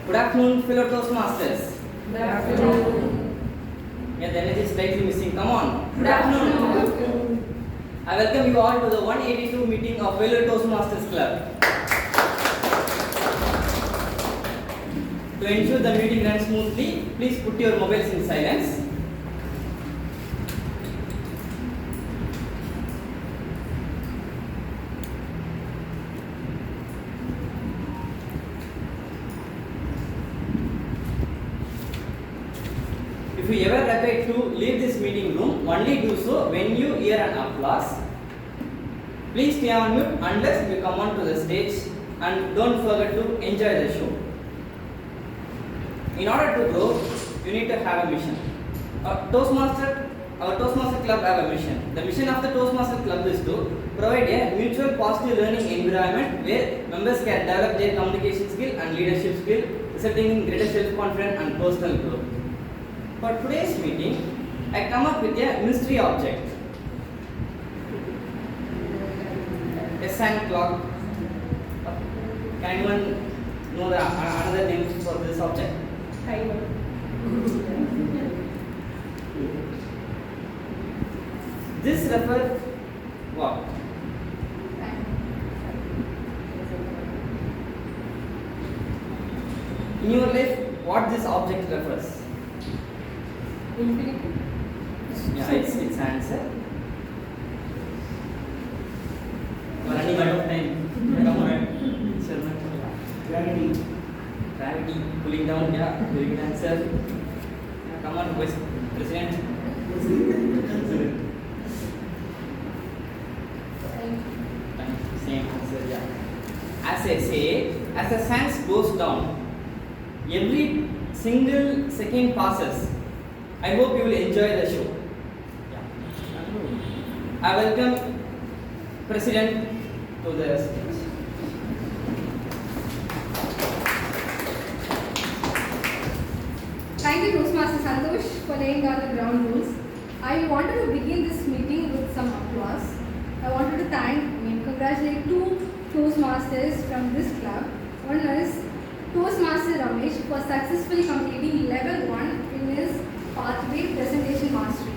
Good afternoon, fellow Toastmasters. Good afternoon. Yeah, the energy is slightly missing. Come on. Good afternoon. I welcome you all to the 182 meeting of fellow Toastmasters Club. To ensure the meeting runs smoothly, please put your mobiles in silence. If you ever appear to leave this meeting room, only do so when you hear an applause. Please stay on mute unless you come onto the stage, and don't forget to enjoy the show. In order to grow, you need to have a mission. Our Toastmaster Club have a mission. The mission of the Toastmaster Club is to provide a mutual positive learning environment where members can develop their communication skill and leadership skill, resulting in greater self-confidence and personal growth. For today's meeting, I come up with a mystery object. A sand clock. Can anyone know the another name for this object? Timer. This refers what? In your life, what this object refers? Infinity. Yeah, it's answer. You are running out of time. Come on, Sharma. Gravity. Gravity pulling down. Yeah, very good answer. Yeah, come on, Vice President. Same answer. Yeah. As I say, as the sand goes down, every single second passes. I hope you will enjoy the show. Yeah. I welcome President to the stage. Thank you, Toastmaster Santosh, for laying down the ground rules. I wanted to begin this meeting with some applause. I wanted to congratulate two Toastmasters from this club. One is Toastmaster Ramesh for successfully completing level 1 in his pathway presentation mastery.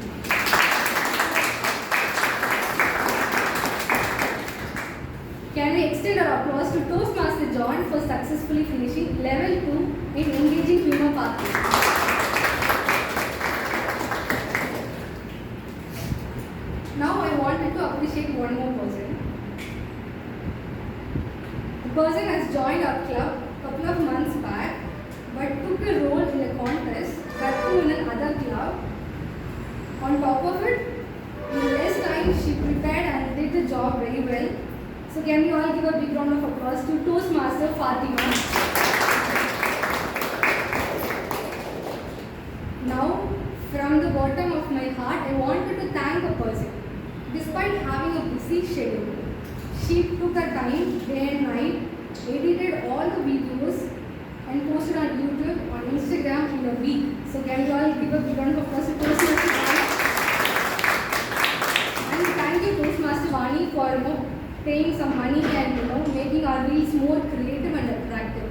Can we extend our applause to Toastmaster John for successfully finishing level 2 in engaging humor pathway. Now I wanted to appreciate one more person. The person has joined our club a couple of months back but took a role in a contest that too in another club. On top of it, in less time she prepared and did the job very well. So can we all give a big round of applause to Toastmaster Fatima. Now, from the bottom of my heart, I wanted to thank a person. Despite having a busy schedule, she took her time day and night, edited all the videos and posted on YouTube, on Instagram in a week. So can you all give a big round of applause to Toastmaster Vani? And thank you Toastmaster Vani for paying some money and making our reels more creative and attractive.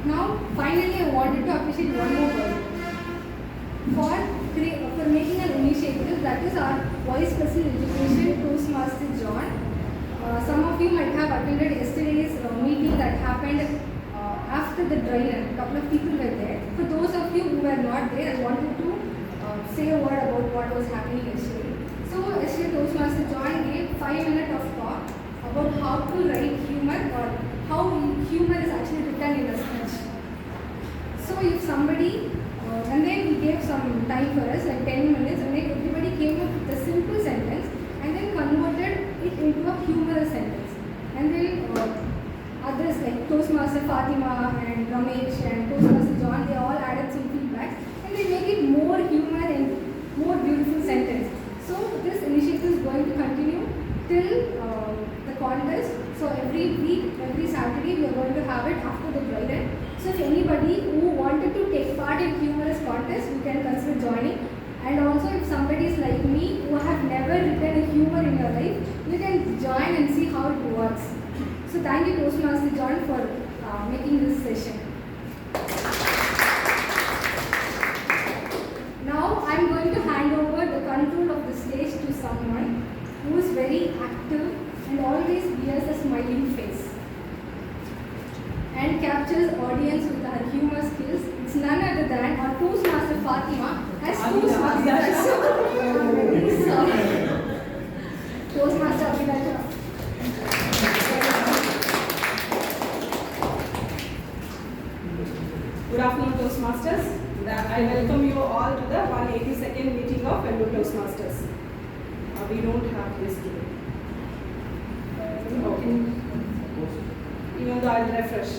Now finally I wanted to appreciate one more person for making an initiative, that is our Voice Special Education Toastmaster John. Some of you might have attended yesterday's meeting that happened after the dry run. A couple of people were there. For those of you who were not there, I wanted to say a word about what was happening yesterday. So yesterday Toastmaster John gave 5 minutes of talk about how to write humor or how humor is actually written in a speech. So if somebody and then he gave some time for us, like 10 minutes, and then everybody came up with a simple sentence and then converted it into a humorous sentence. And then others like Toastmaster Fatima and Ramesh and Toastmaster John, they all added some feedbacks and they make it more humor and more beautiful sentence. So this initiative is going to continue till the contest. So every week, every Saturday, we are going to have it after the dry run. So if anybody who wanted to take part in humorous contest, you can consider joining. And also if somebody is like me who have never written a humor in your life, you can join and see how it works. So that thank you Toastmaster John for making this session. Now I am going to hand over the control of the stage to someone who is very active and always wears a smiling face and captures audience with her humor skills. It's none other than our Toastmaster Fatima as Toastmaster. Toastmaster Abidhashah. Good afternoon, Toastmasters. I welcome you all to the 182nd meeting of Fellow Toastmasters. We don't have this today. Even though I'll refresh.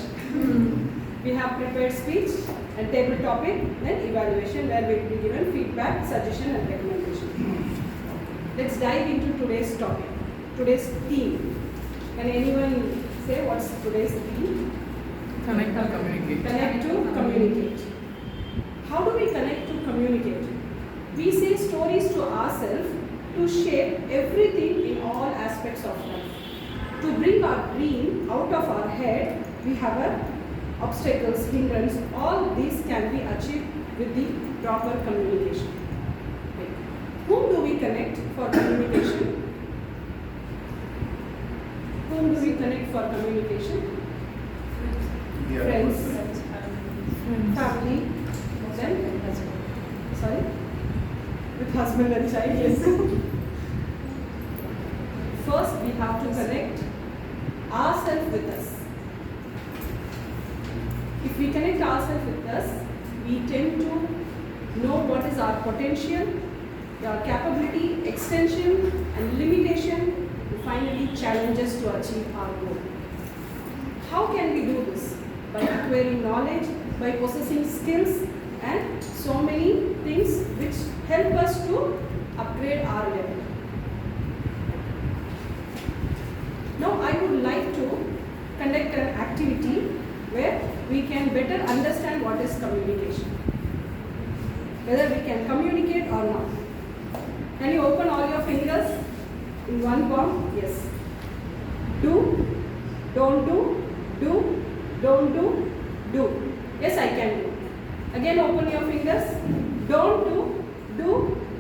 We have prepared speech and table topic, then evaluation where we will be given feedback, suggestion and recommendation. Let's dive into today's topic, today's theme. Can anyone say what's today's theme? Connect to communicate. Connect to communicate. How do we connect to communicate? We say stories to ourselves to shape everything in all aspects of life. To bring our dream out of our head, we have obstacles, hindrance, all these can be achieved with the proper communication. Right. Whom do we connect for communication? Whom do we connect for communication? Yeah. Friends, family, then sorry, with husband and child. Yes. First, we have to connect ourselves with us. If we connect ourselves with us, we tend to know what is our potential, our capability, extension, and limitation, and finally challenges to achieve our goal. How can we do this? By acquiring knowledge, by possessing skills, and so many things which help us to upgrade our level. Now I would like to conduct an activity where we can better understand what is communication. Whether we can communicate or not. Can you open all your fingers in one palm? Yes. Do, don't do, do, don't do, do. Yes, I can do. Again, open your fingers. Don't do,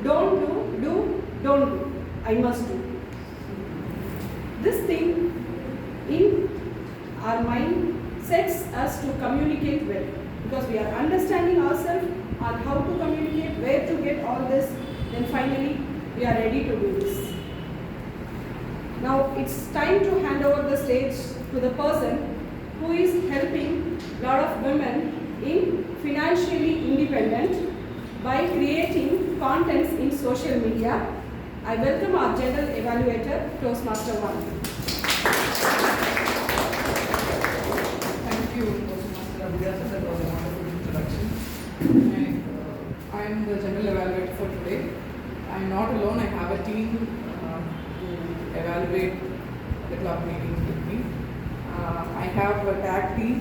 don't do, don't do. I must do. This thing in our mind sets us to communicate well because we are understanding ourselves on how to communicate, where to get all this, then finally we are ready to do this. Now it's time to hand over the stage to the person who is helping a lot of women in financially independent by creating contents in social media. I welcome our general evaluator, Toastmaster 1. Thank you, Toastmaster Abidhashah. That was a wonderful introduction. And I am the general evaluator for today. I am not alone. I have a team to evaluate the club meetings with me. I have a tag team,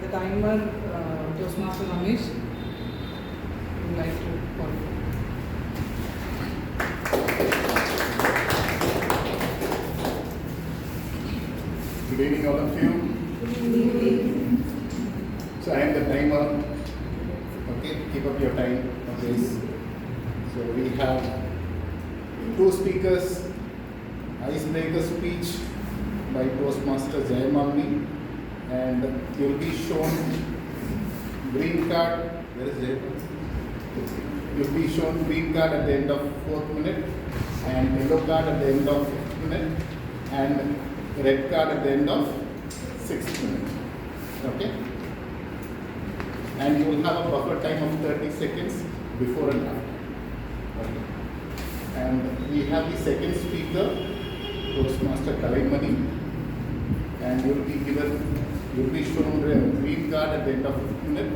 the timer, Toastmaster Ramesh. I would like to call you. Good evening, all of you. So I am the timer. Okay, keep up your time. Okay. So we have two speakers. Icebreaker speech by Toastmaster Jayamami, and you will be shown green card. Where is Jayamami? You will be shown green card at the end of 4th minute, and yellow card at the end of 5th minute, and red card at the end of 6th minute. Okay? And you will have a buffer time of 30 seconds before and after. Okay? And we have the second speaker, Toastmaster Kalaimani, and you will be shown green card at the end of 5th minute,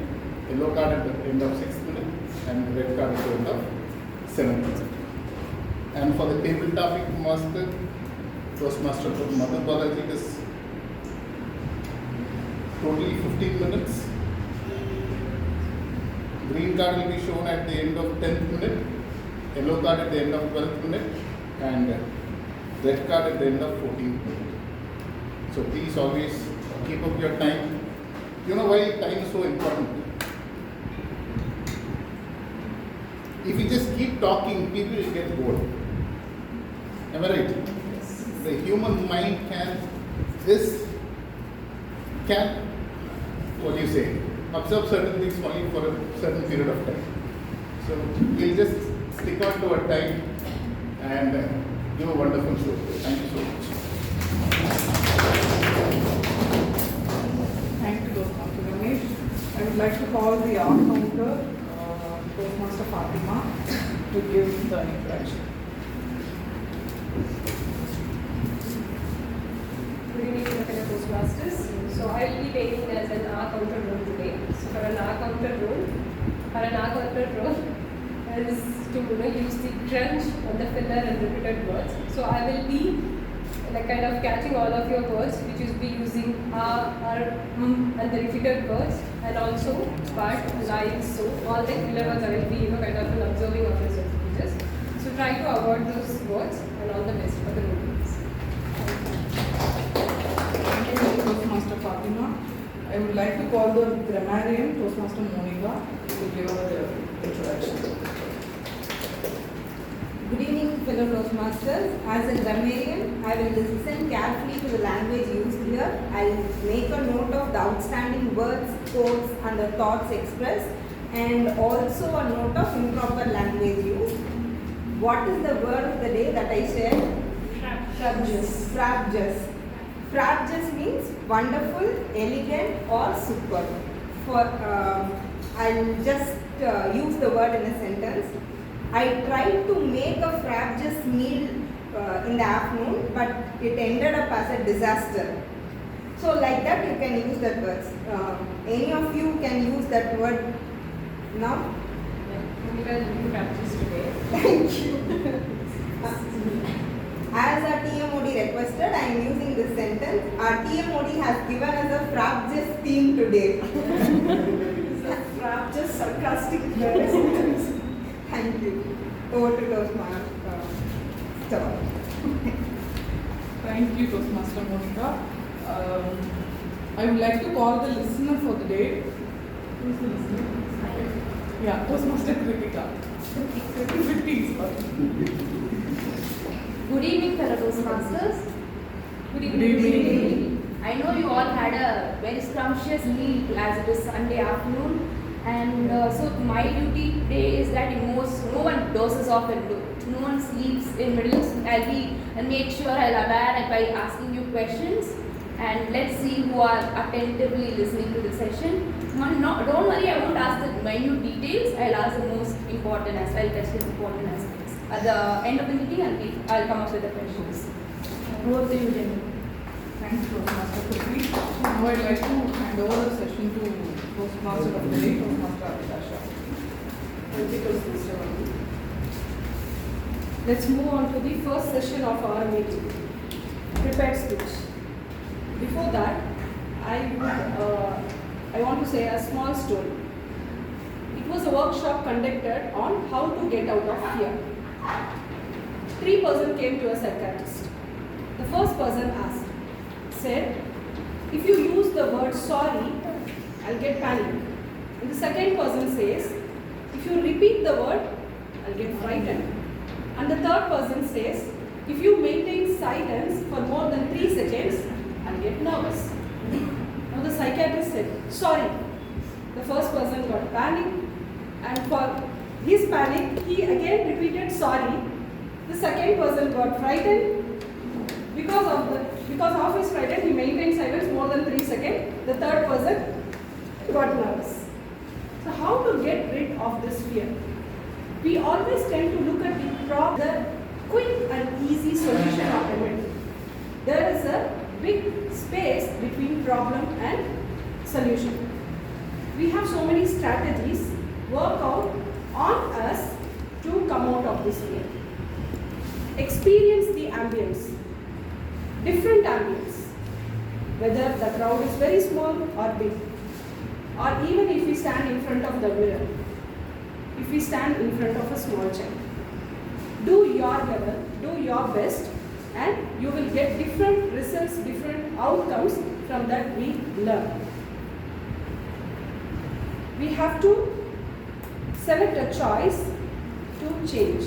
yellow card at the end of 6th minute, and red card at the end of 7th minute. And for the table topic master, Toastmaster Madhu Balaji is totally 15 minutes. Green card will be shown at the end of 10th minute, yellow card at the end of 12th minute, and red card at the end of 14th minute. So please always keep up your time. You know why time is so important? If you just keep talking, people will get bored. Am I right? The human mind can what do you say, absorb certain things only for a certain period of time. So we'll just stick out to our time and do a wonderful show. Thank you so much. Thank you, Toastmaster Ramesh. I would like to call the art counter, Toastmaster Fatima, to give the introduction. Good evening, fellow Toastmasters. So I will be taking as an R counter role today. So for an R counter role is to use the crunch and the filler and repeated words. So I will be like kind of catching all of your words, which is be using and the repeated words, and also but, like, so all the filler words I will be kind of observing of your speeches. So try to avoid those words, and all the best for the meetings. Thank you, Toastmaster Fatima. I would like to call the grammarian, Toastmaster Monica, to give her the introduction. Good evening, fellow Toastmasters. As a grammarian, I will listen carefully to the language used here. I will make a note of the outstanding words, quotes, and the thoughts expressed, and also a note of improper language used. What is the word of the day that I shared? Frabjous. Frabjous. Frabjous means wonderful, elegant, or superb. I'll just use the word in a sentence. I tried to make a frabjous meal in the afternoon, but it ended up as a disaster. So like that you can use that word. Any of you can use that word now? Monica will be practice today. Thank you. As our TMOD requested, I am using this sentence. Our TMOD has given us a frabjous theme today. It's a frabjous sarcastic sentence. Thank you. Over to Toastmaster. Thank you, Toastmaster Monica. I would like to call the listener for the day. Who's the listener? Yeah, Toastmaster Kritika. Good evening, fellow Toastmasters. Good Good evening. I know you all had a very scrumptious meal as it is Sunday afternoon, and so my duty today is that no one dozes off and no one sleeps in middle. I'll make sure I'll aware by asking you questions, and let's see who are attentively listening to the session. Don't worry, I won't ask the minute details. I'll ask the most important as well, touch the important aspects. At the end of the meeting, I'll come up with the questions. Over to you, Jenny. Thanks, Toastmaster Kritika. Now I'd like to hand over the session to Toastmaster of the day, Toastmaster Abidhashah. Thank you, Toastmaster. Let's move on to the first session of our meeting. Prepared speech. Before that, I want to say a small story. It was a workshop conducted on how to get out of fear. 3 persons came to a psychiatrist. The first person said, if you use the word sorry, I'll get panic. And the second person says, if you repeat the word, I'll get frightened. And the third person says, if you maintain silence for more than 3 seconds, I'll get nervous. Now the psychiatrist said, sorry. The first person got panic, and for his panic, he again repeated sorry. The second person got frightened. Because of his frightened, he maintained silence more than 3 seconds. The third person got nervous. So how to get rid of this fear? We always tend to look at the quick and easy solution of remedy. There is a big space between problem and solution. We have so many strategies work out on us to come out of this fear. Experience the ambience, different ambience, whether the crowd is very small or big, or even if we stand in front of the mirror, if we stand in front of a small child. Do your level, do your best, and you will get different results, different outcomes from that we learn. We have to select a choice to change.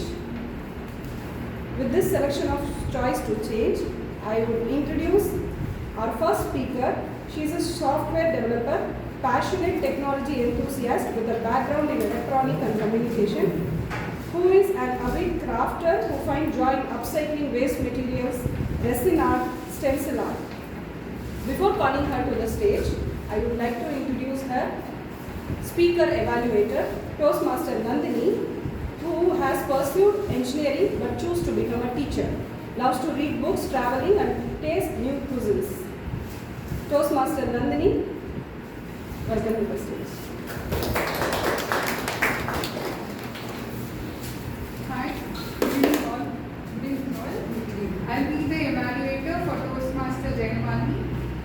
With this selection of choice to change, I would introduce our first speaker. She is a software developer, passionate technology enthusiast with a background in electronic and communication, who is an avid crafter who finds joy in upcycling waste materials, resin art, stencil art. Before calling her to the stage, I would like to introduce her speaker evaluator, Toastmaster Nandini, who has pursued engineering but chose to become a teacher, loves to read books, traveling and taste new cuisines. Toastmaster Nandini, welcome to the stage. Hi, good evening all. I'll be the evaluator for Toastmaster Jayanamani,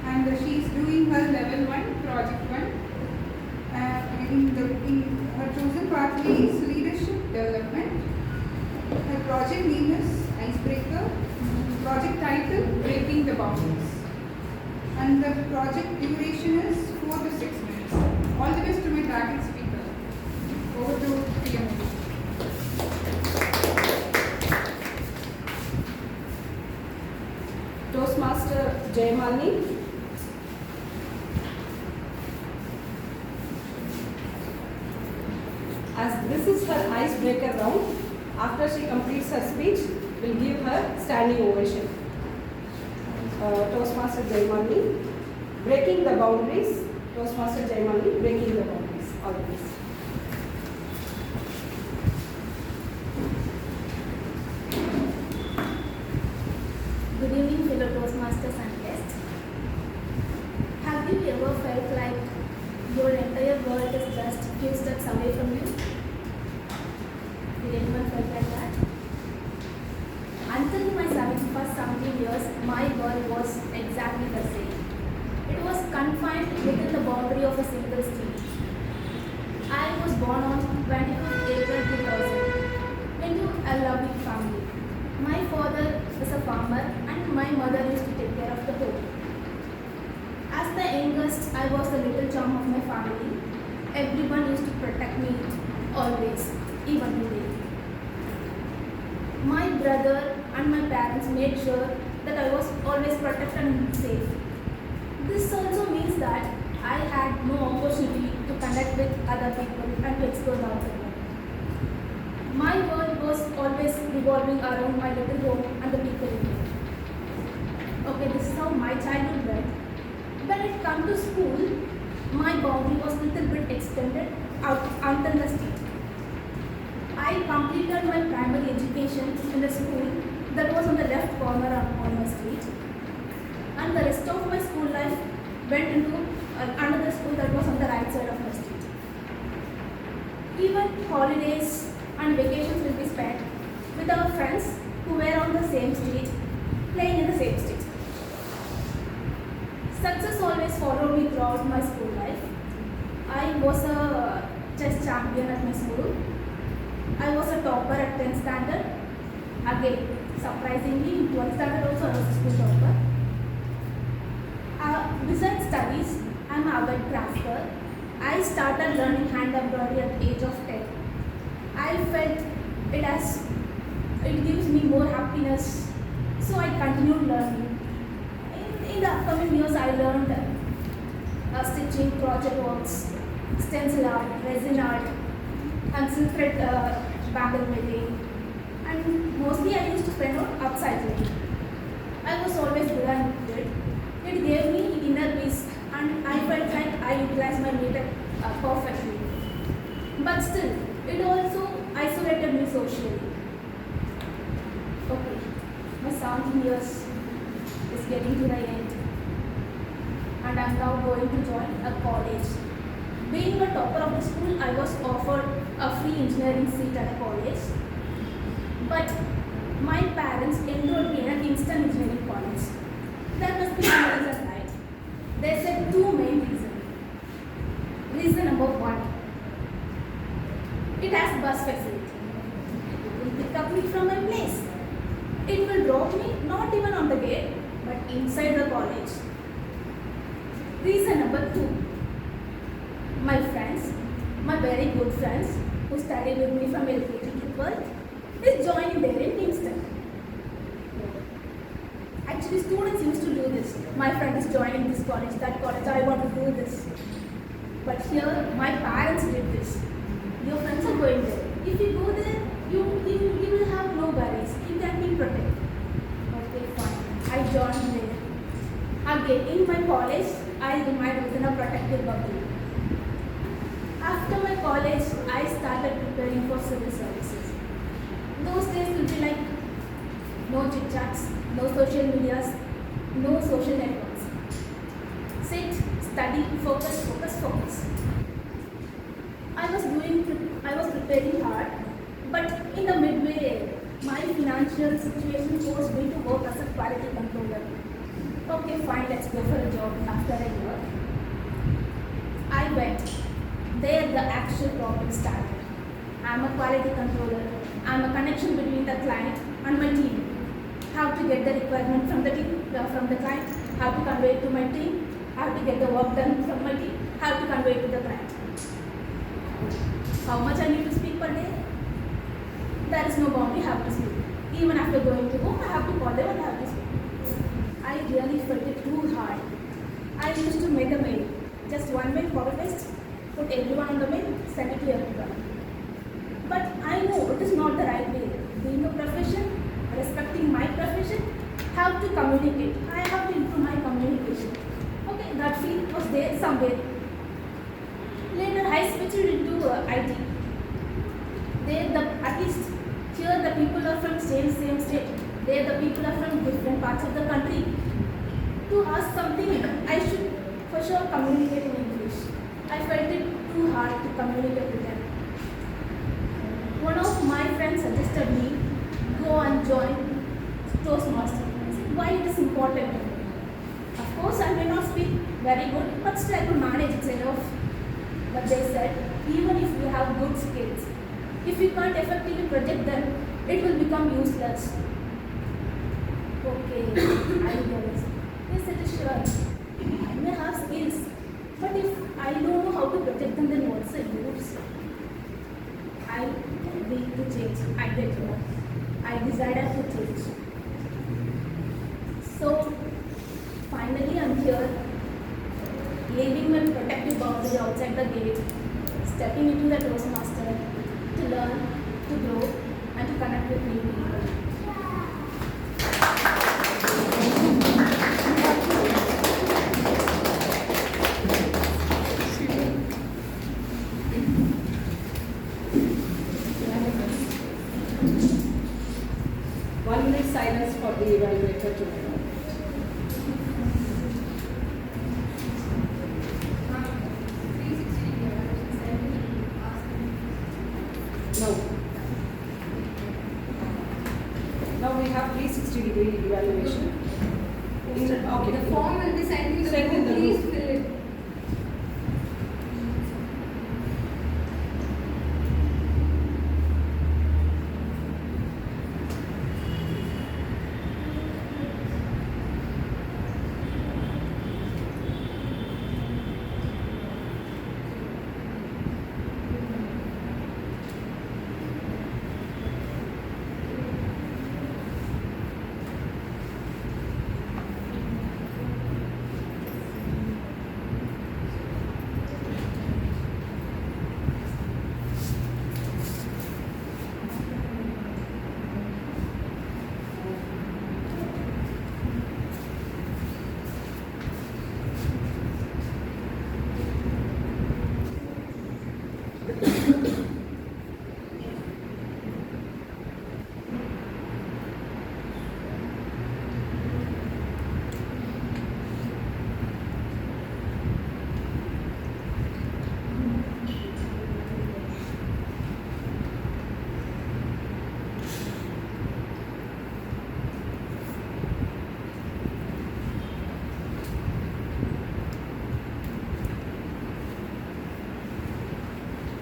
and she is doing her level 1, project 1. In her chosen pathway is leadership development. Her project name is Icebreaker. Project title Breaking the Boundaries. And the project duration is 4 to 6 minutes. All the best to my target speaker. Over to TMOD. Toastmaster Jayanamani. As this is her icebreaker round, after she completes her speech, we'll give her standing ovation. Toastmaster Jayanamani, breaking the boundaries. Toastmaster Jayanamani, breaking the boundaries. All the best. Good evening, fellow Toastmasters and guests. Have you ever felt like your entire world is just few steps away from you? Did anyone felt like that? Until my first 17 years, my world was exactly the same. It was confined within the boundary of a single street. I was born on 22nd April 2000 into a loving family. My father was a farmer and my mother used to take care of the home. As the youngest, I was the little charm of my family. Everyone used to protect me always, even today. My brother and my parents made sure that I was always protected and safe. This also means that I had no opportunity to connect with other people and to explore the outer world. My world was always revolving around my little home and the people in it. Okay, this is how my childhood went. When it came to school, my boundary was a little bit extended out until the street. I completed my primary education in the school that was on the left corner on my street, and the rest of my school life went into another school that was on the right side of my street. Even holidays and vacations will be spent with our friends who were on the same street, playing in the same street. Success always followed me throughout my school life. I was a chess champion at my school. I was a topper at 10th standard. Again, surprisingly, in 12th standard also I was a school topper. Besides studies, I am an avid crafter. I started learning hand embroidery at the age of 10. I felt it gives me more happiness, so I continued learning. In the upcoming years, I learned stitching, project works, stencil art, resin art, and silk thread bangle making, and mostly I used to spend on upcycling. I was always good at it. It gave me inner peace, and I felt like I utilized my meter perfectly. But still, it also isolated me socially. Okay, my 17 years is getting to the end, and I'm now going to join a college. Being a topper of the school, I was offered a free engineering seat at a college, but my parents enrolled me in an instant engineering college. There must be some reason, right? They said two main reasons. Reason number one, it has bus facility. It will pick up me from my place. It will drop me not even on the gate, but inside the college. Reason number 2. My friends, my very good friends who study with me from LKG to 12th is joining there in Kingston. Actually, students used to do this. My friend is joining this college, that college, I want to do this. But here, my parents did this. Your friends are going there. If you go there, you will have no worries. You can be protected. Okay, fine. I joined there. Again, in my college, I remained within a protected bubble. After my college, I started preparing for civil services. Those days will be like no chit chats, no social medias, no social networks. Sit, study, focus, focus, focus. I was preparing hard, but in the midway, my financial situation forced me to work as a quality controller. Okay, fine, let's go for a job after a year. I went. There the actual problem started. I'm a quality controller. I'm a connection between the client and my team. How to get the requirement from the team, from the client, how to convey it to my team, how to get the work done from my team, how to convey it to the client. How much I need to speak per day? There is no boundary, I have to speak. Even after going to home, I have to call them and I have to speak. I really felt it too hard. I used to make a mail. Just one mail, copy paste, put everyone on the mail, send it to everyone. But I know it is not the right way. Being a profession, respecting my profession, have to communicate. I have to improve my communication. Okay, that feel was there somewhere. Later, I switched into IT. At least here the people are from same state. There the people are from different parts of the country. To ask something, I should for sure communicate in English. I felt it too hard to communicate with them. One of my friends suggested me go and join Toastmasters. I said, why it is important to me? Of course, I may not speak very good, but still I could manage it enough. But they said, even if you have good skills, if you can't effectively project them, it will become useless. Okay, I realized. They said, sure, I may have skills, but if I don't know how to project them, then what's the use? I need to change. I get more. I decided to change. So, finally I'm here, leaving my protective boundary outside the gate, stepping into the Toastmaster to learn, to grow, and to connect with new people. Silence for the evaluator to evaluate. No. Now we have 360-degree evaluation. Okay. The form will be sent in the Sent in group. the Please group. fill it.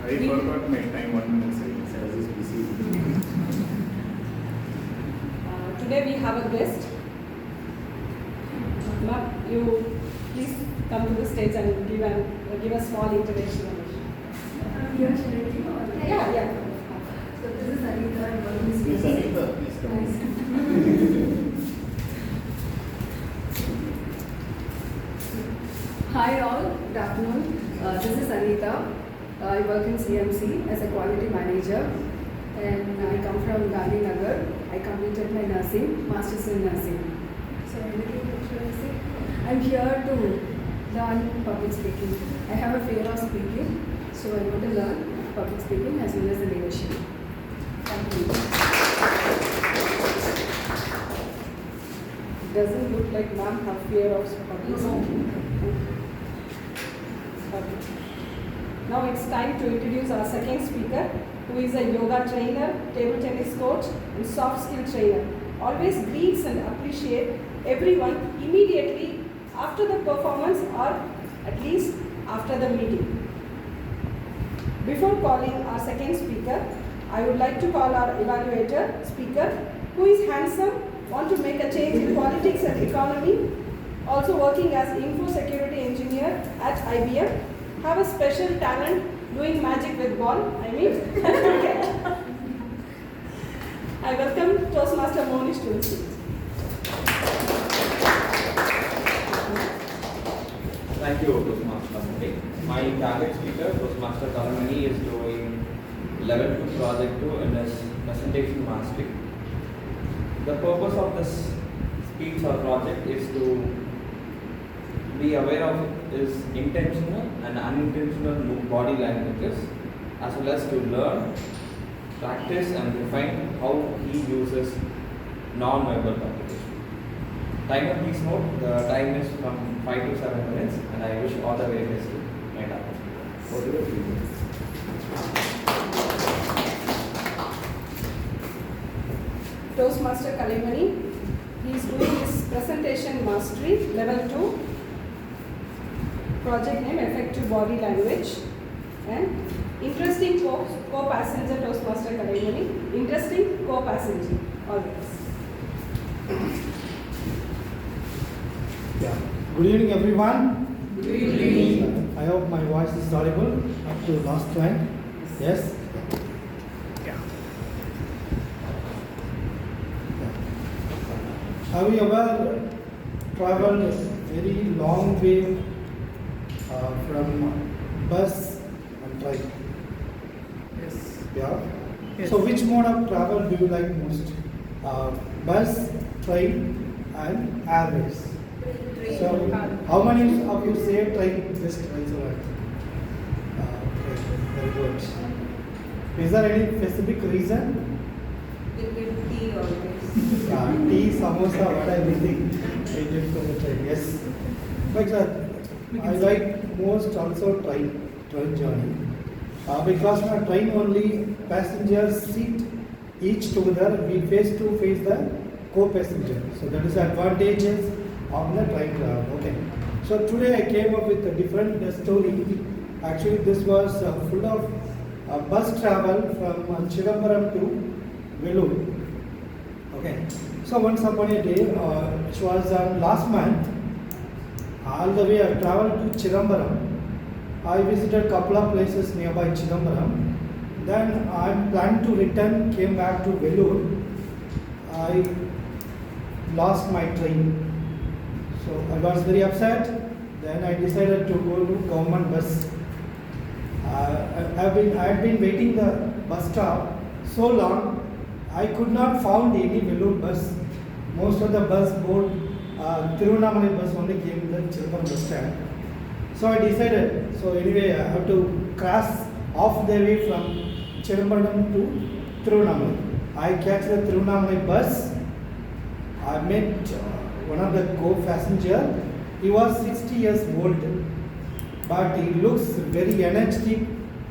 I forgot my time, 1 minute silence. I was just busy. Today we we have a guest. Ma'am, you please come to the stage and give a small introduction. Here, should I take all? Yeah. So this is Anita. I'm working with Yes, VTC. Anita, please come. Nice. Hi all, good afternoon. This is Anita. I work in CMC as a quality manager and I come from Gandhinagar. I completed my nursing, masters in nursing. So anything should I say? I'm here to learn public speaking. I have a fear of speaking, so I want to learn public speaking as well as the leadership. Thank you. Doesn't look like ma'am have fear of public speaking. Okay. Now it's time to introduce our second speaker, who is a yoga trainer, table tennis coach, and soft skill trainer. Always greets and appreciates everyone immediately after the performance or at least after the meeting. Before calling our second speaker, I would like to call our evaluator speaker, who is handsome, want to make a change in politics and economy, also working as info security engineer at IBM, have a special talent doing magic with ball, cricket. I welcome Toastmaster Monish to the stage. Thank you, Toastmaster. My target speaker, Toastmaster Karukuvel, is doing level 2 project 2 in his presentation mastery. The purpose of this speech or project is to be aware of his intentional and unintentional body languages, as well as to learn, practice and refine how he uses non-verbal communication. Timer, please note, the time is from 5 to 7 minutes, and I wish all the very best to my target. Over to you. Toastmaster Kalimani, he is doing his presentation mastery, level 2, project name effective body language, and interesting co-passenger Toastmaster Kalimani, interesting co-passenger, always. Yeah. Good evening, everyone. Good evening. I hope my voice is audible up to last time. Yes. Have you ever traveled a very long way from bus and train? Yes. Yeah. Yes. So which mode of travel do you like most? Bus, train, and airways. So how many of you say train? Just raise your hand. Okay, very good. Is there any specific reason? Tea always. Yeah, tea, samosa, what everything. I did for the train. Yes. But I like most also train journey. Because my train only passengers sit each together, we face to face the co-passenger. So that is the advantages of the train travel. Okay. So today I came up with a different story. Actually, this was full of bus travel from Chidambaram to Vellore. Okay. So once upon a day, which was last month, all the way I traveled to Chidambaram. I visited a couple of places nearby Chidambaram. Then I planned to return, came back to Vellore. I lost my train. So I was very upset. Then I decided to go to government bus. I had been waiting the bus stop so long. I could not found any Vellore bus. Most of the bus board, Tiruvannamalai bus only came in the Chidambaram bus stand. So I decided, so anyway I have to cross off the way from Chidambaram to Tiruvannamalai. I catch the Tiruvannamalai bus. I met one of the co-passenger. He was 60 years old, but he looks very energetic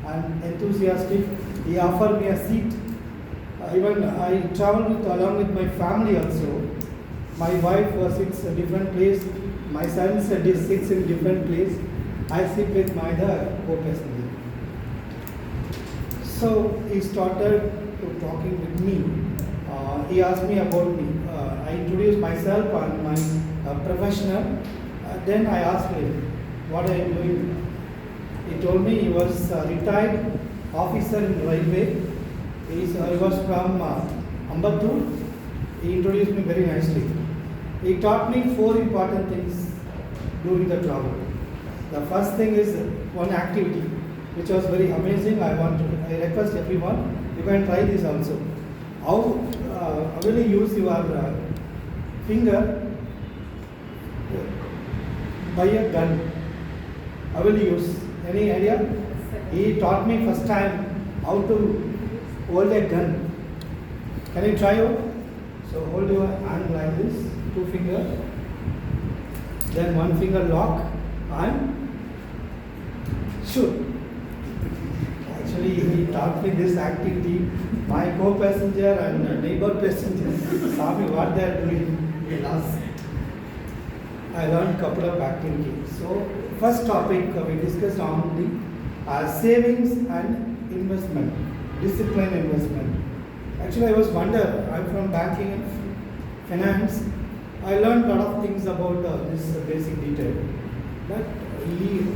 and enthusiastic. He offered me a seat. Even I traveled along with my family also. My wife sits a different place. My son sits in different place. I sit with my other co-passenger. So he started talking with me. He asked me about me. I introduced myself and my professional. Then I asked him, what are you doing? He told me he was a retired officer in railway. He was from Ambattur. He introduced me very nicely. He taught me 4 important things during the travel. The first thing is one activity, which was very amazing. I request everyone, you can try this also. How will you use your finger by a gun? How will you use? Any idea? He taught me first time how to hold a gun. Can you try out? So hold your hand like this, 2 fingers, then 1 finger lock and shoot. Actually, he taught me this activity. My co-passenger and neighbor passenger saw me what they are doing. They laughed. I learned couple of activities. So first topic we discussed on the savings and investment, discipline investment. Actually, I was wonder. I'm from banking and finance. I learned a lot of things about this basic detail. But he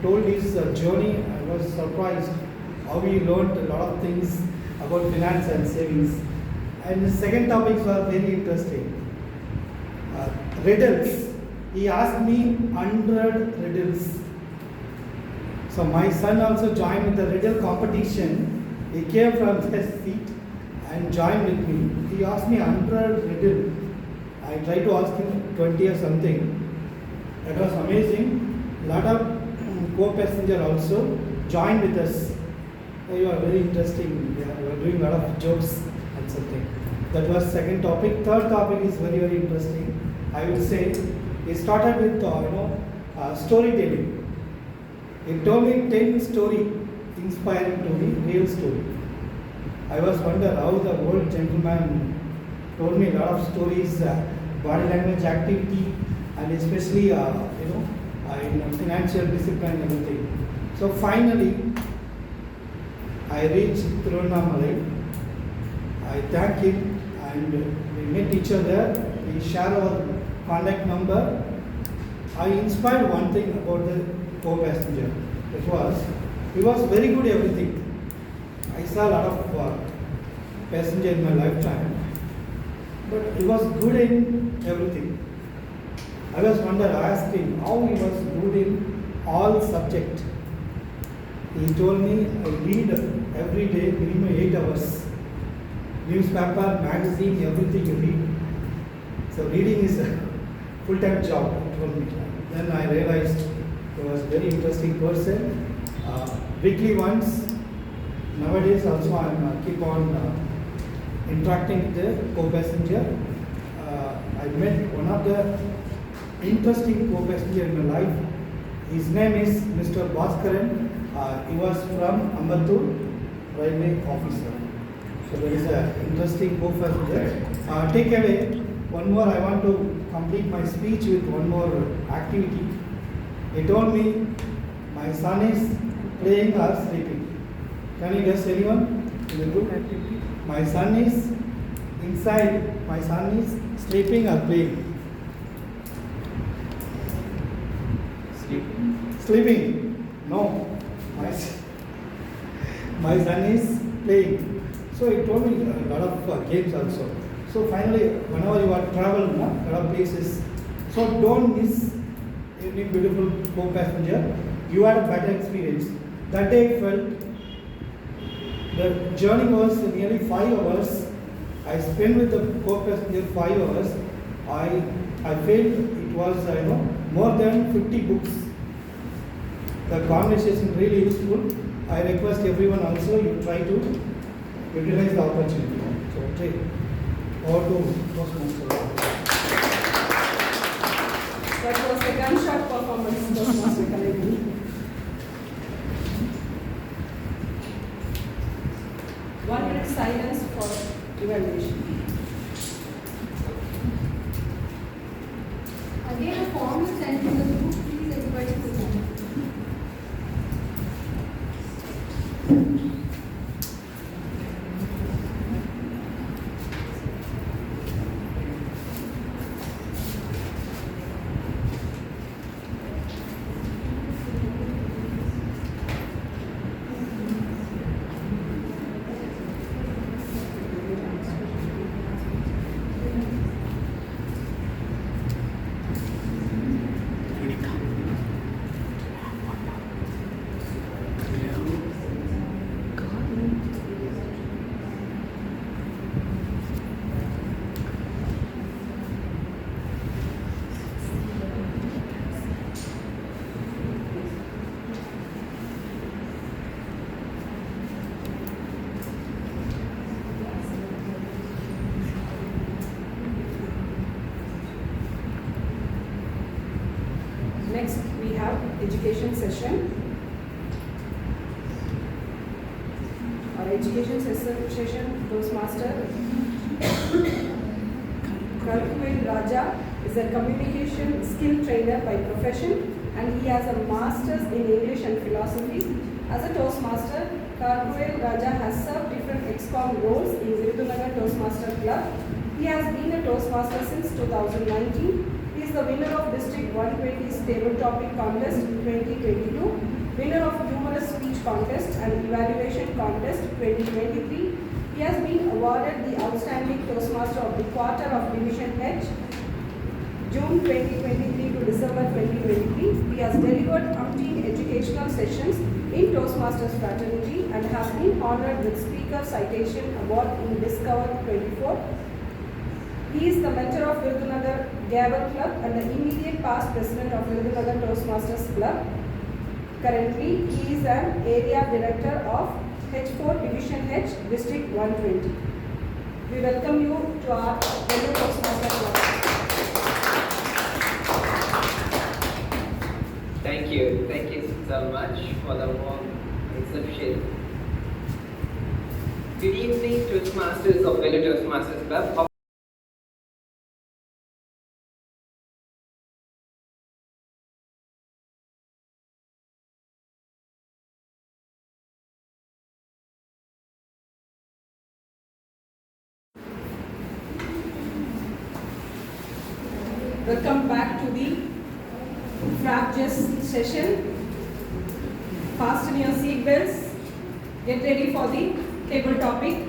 told his journey. I was surprised how he learned a lot of things about finance and savings. And the second topics were very interesting. Riddles. He asked me 100 riddles. So my son also joined with the riddle competition. He came from his seat and joined with me. He asked me 100 riddle. I tried to ask him 20 or something. That was amazing. A lot of co-passenger also joined with us. You are very interesting. You are doing a lot of jokes and something. That was second topic. Third topic is very, very interesting. I will say, he started with storytelling. He told me 10 story, inspiring story, real story. I was wonder how the old gentleman told me a lot of stories, body language activity, and especially in financial discipline and everything. So finally, I reached Tiruvannamalai. I thank him and we met each other. We share our contact number. I inspired one thing about the co-passenger. It was, he was very good at everything. I saw a lot of passenger in my lifetime, but he was good in everything. I was wonder, I asked him how he was good in all subject. He told me, I read every day minimum 8 hours. Newspaper, magazine, everything you read. So reading is a full-time job, he told me. Then I realized he was a very interesting person. Weekly once, nowadays also I keep on interacting with the co-passenger. I met one of the interesting co-passenger in my life. His name is Mr. Bhaskaran. He was from Ambattur, railway officer. So there is an interesting co-passenger. Take away one more. I want to complete my speech with one more activity. He told me my son is playing or sleeping. Can you guess anyone in the group activity? My son is inside. My son is sleeping or playing. Sleeping? No. My son is playing. So he told me a lot of games also. So finally, whenever you are traveling, a lot of places, so don't miss any beautiful co-passenger. You had a better experience. That day I felt the journey was nearly 5 hours. I spent with the co-passenger 5 hours. I felt it was more than 50 books. The conversation really useful. I request everyone also you try to utilize the opportunity. So take over to Toastmasters. That was a gunshot performance, Toastmaster Karukuvel. 1 minute silence for evaluation. Again, a form is sent to the group. Please, everybody present. Next, we have education session. Our education session Toastmaster Karukuvel Raja is a communication skill trainer by profession, and he has a master's in English and philosophy. As a Toastmaster, Karukuvel Raja has served different ExCom roles in Abidhashah Toastmasters Club. He has been a Toastmaster since 2019. He is the winner of District 120's Table Topic Contest 2022, winner of Humourous Speech Contest and Evaluation Contest 2023. He has been awarded the Outstanding Toastmaster of the Quarter of Division H, June 2023 to December 2023. He has delivered umpteen educational sessions in Toastmasters fraternity and has been honored with Speaker Citation Award in Discover 24. He is the mentor of Abidhashah Gavel Club and the immediate past president of Abidhashah Toastmasters Club. Currently, he is an area director of H4 Division H, District 120. We welcome you to our Abidhashah Toastmasters Club. Thank you so much for the warm reception. Good evening, Toastmasters of Abidhashah Toastmasters Club. Welcome back to the Frapjust session. Fasten your seat belts. Get ready for the table topic.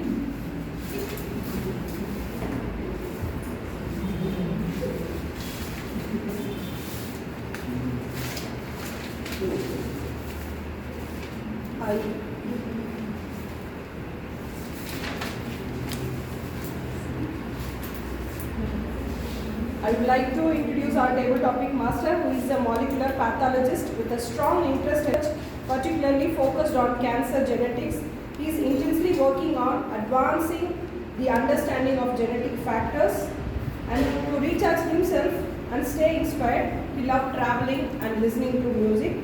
I would like to introduce our table topic master, who is a molecular pathologist with a strong interest, particularly focused on cancer genetics. He is intensely working on advancing the understanding of genetic factors, and to recharge himself and stay inspired, he loved traveling and listening to music.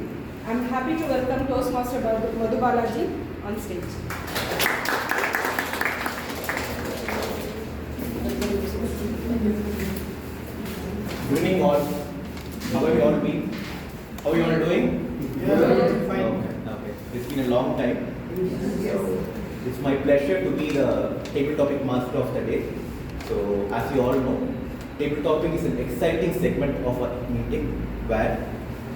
I am happy to welcome Toastmaster Madhubalaji on stage. Good evening all. How are you all been? How are you all doing? Yeah, fine. Okay. It's been a long time. So it's my pleasure to be the table topic master of the day. So as you all know, table topic is an exciting segment of our meeting where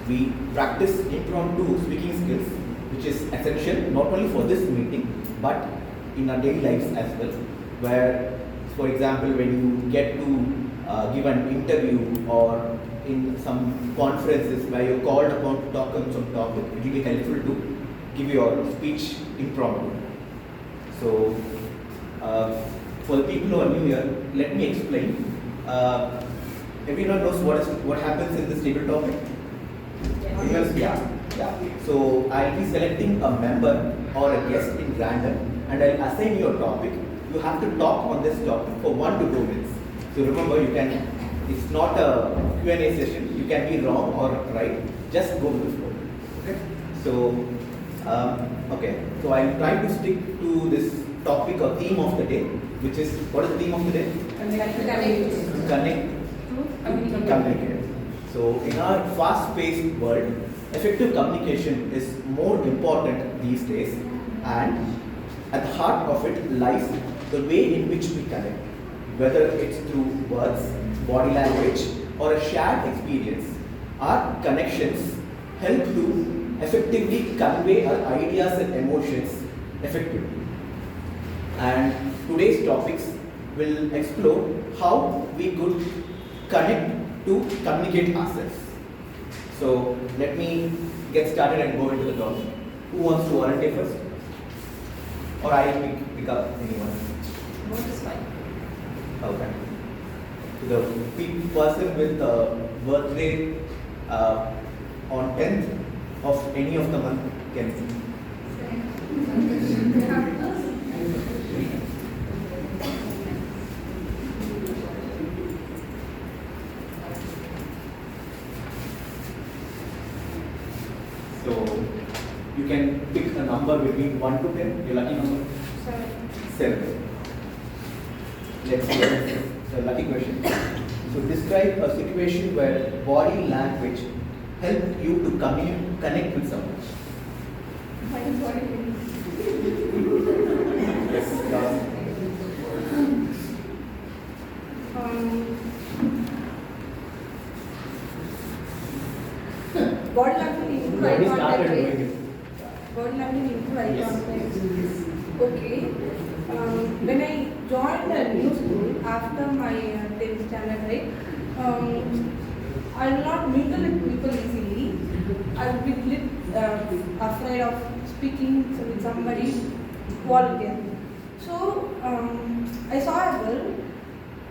we practice impromptu speaking skills, which is essential not only for this meeting but in our daily lives as well. Where, for example, when you get to give an interview or in some conferences where you're called upon to talk on some topic, it will be helpful to give your speech impromptu. So, for the people who are new here, let me explain. Everyone knows what happens in this table topic? Yeah. So, I'll be selecting a member or a guest in random and I'll assign you a topic. You have to talk on this topic for 1 to 2 minutes. So remember, it's not a Q&A session. You can be wrong or right. Just go with the flow. Okay. So I'm trying to stick to this topic or theme of the day, which is, what is the theme of the day? Communicate. So in our fast-paced world, effective communication is more important these days, and at the heart of it lies the way in which we connect. Whether it's through words, body language, or a shared experience, our connections help to effectively convey our ideas and emotions effectively. And today's topics will explore how we could connect to communicate ourselves. So let me get started and go into the topic. Who wants to volunteer first? Or I'll pick up anyone? Both is fine. Okay. So the person with birthday on 10th of any of the month can see. You can pick a number between 1 to 10, your lucky number. 7. Let's see the lucky question. So describe a situation where body language helped you to connect with someone. My body language. Yes, Body language improve eye already contact, started right? doing it. Body language improve eye Yes. contact. Okay. When I joined a new school after my 10th standard, right, I will not mingle with people easily. I will be afraid of speaking with somebody volunteer. So I saw a girl.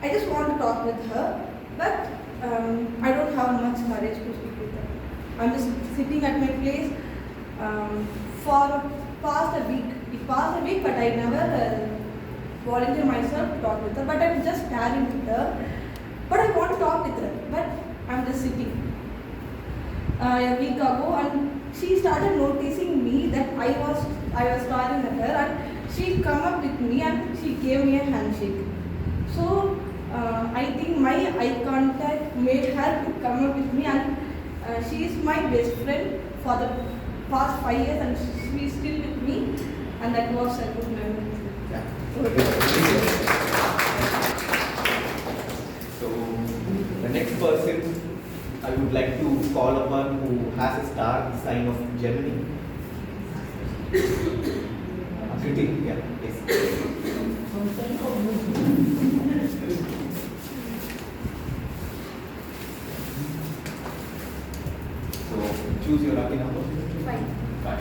I just want to talk with her, but I don't have much courage to speak with her. I'm just sitting at my place for past a week. It passed a week, but I never volunteer myself to talk with her. But I'm just staring with her. But I want to talk with her, but I'm just sitting. A week ago, and she started noticing me that I was staring at her, and she come up with me and she gave me a handshake. So I think my eye contact made her to come up with me, and she is my best friend for the past 5 years, and she is still with me, and that was a good memory. So the next person I would like to call upon who has a star sign of Gemini. Kriti, yeah, yes. So choose your lucky number. 5.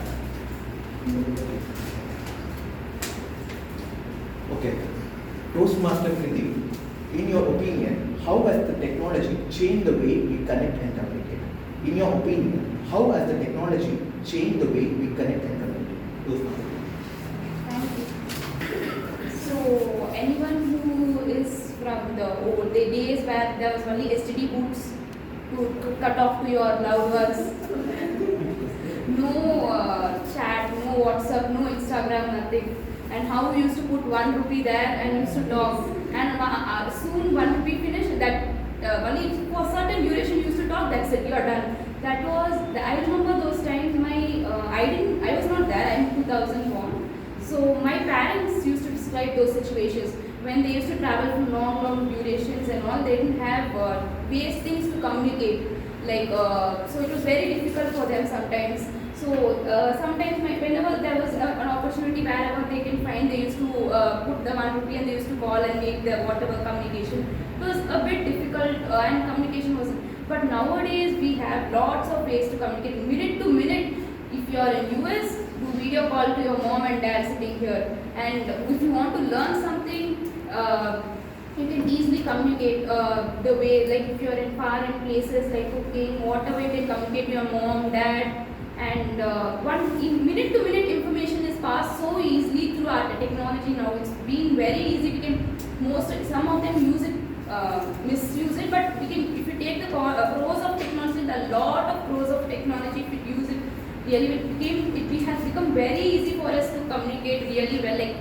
Okay. Toastmaster Kriti, in your opinion, how has the technology changed the way we connect and communicate? In your opinion, how has the technology changed the way we connect and communicate? Toastmaster. Thank you. So, anyone who is from the old days where there was only STD boots to cut off to your loved ones, no chat, no WhatsApp, no Instagram, nothing. And how we used to put 1 rupee there and used to talk. And soon 1 rupee finished, that only for certain duration you used to talk, that's it, you are done. That was, I remember those times, I was not there, I'm 2000 born. So my parents used to describe those situations. When they used to travel for long durations and all, they didn't have ways things to communicate. So it was very difficult for them sometimes. So sometimes whenever there was an opportunity, wherever they can find, they used to put the 1 rupee and they used to call and make the whatever communication. It was a bit difficult and communication was. But nowadays we have lots of ways to communicate minute to minute. If you are in US, do video call to your mom and dad sitting here. And if you want to learn something, you can easily communicate the way, like if you are in foreign places like cooking, whatever, you can communicate to your mom, dad. And minute to minute information is passed so easily through our technology now. It's been very easy. We can some of them use it, misuse it, but we can, if you take the pros of technology, a lot of pros of technology, if you use it really, it has become very easy for us to communicate really well. Like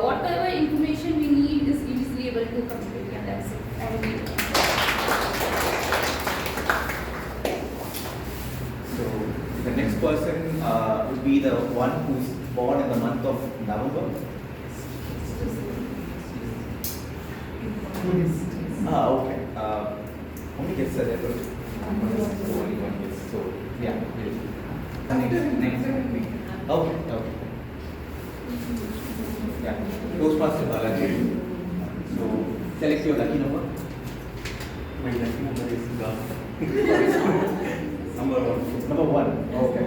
whatever information we need is easily able to communicate. Yeah, that's it. And the next person would be the one who is born in the month of November. Okay. How many guests are there? Only 1 guest. So, yeah. Next. Okay. Yeah. Toastmaster Balaji. So, select your lucky number. My lucky number is Number 1. Okay.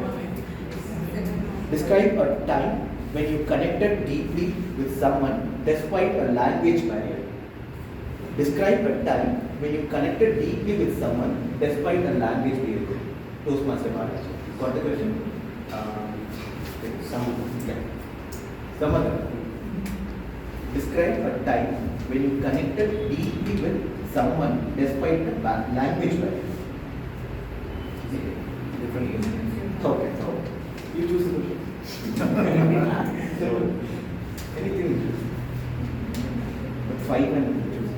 Describe a time when you connected deeply with someone despite a language barrier. Describe a time when you connected deeply with someone despite a language barrier. Toastmaster Balaji. Got the question? Some other. Describe a time when you connected deeply with someone despite the language barrier. Different. Okay. You choose the question. So, anything. But 5 and choose.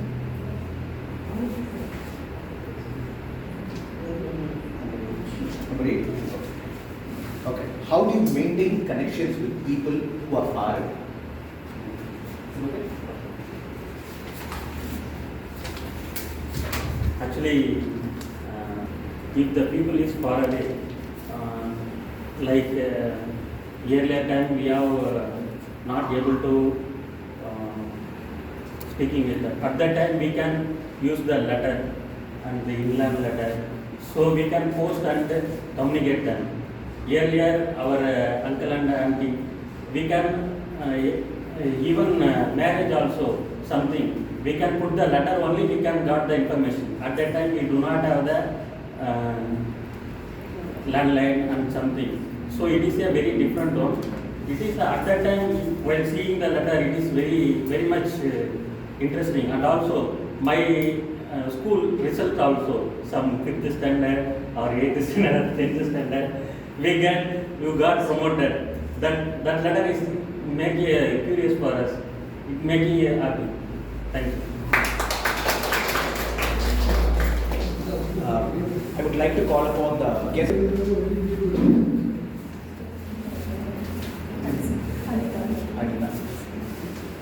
Number 8. Okay. How do you maintain connections with people who are far away? Okay. Actually, if the people is far away, like earlier time we have not able to speaking with them. At that time we can use the letter and the inland letter, so we can post and communicate them. Earlier our uncle and auntie, we can even marriage also something. We can put the letter only, we can got the information. At that time we do not have the landline and something. So it is a very different one. It is at that time while seeing the letter, it is very much interesting. And also my school result also, some 5th standard or 8th standard, 10th standard, you got promoted. That letter is making curious for us. It making happy. Thank you. I would like to call upon the guest. Anita.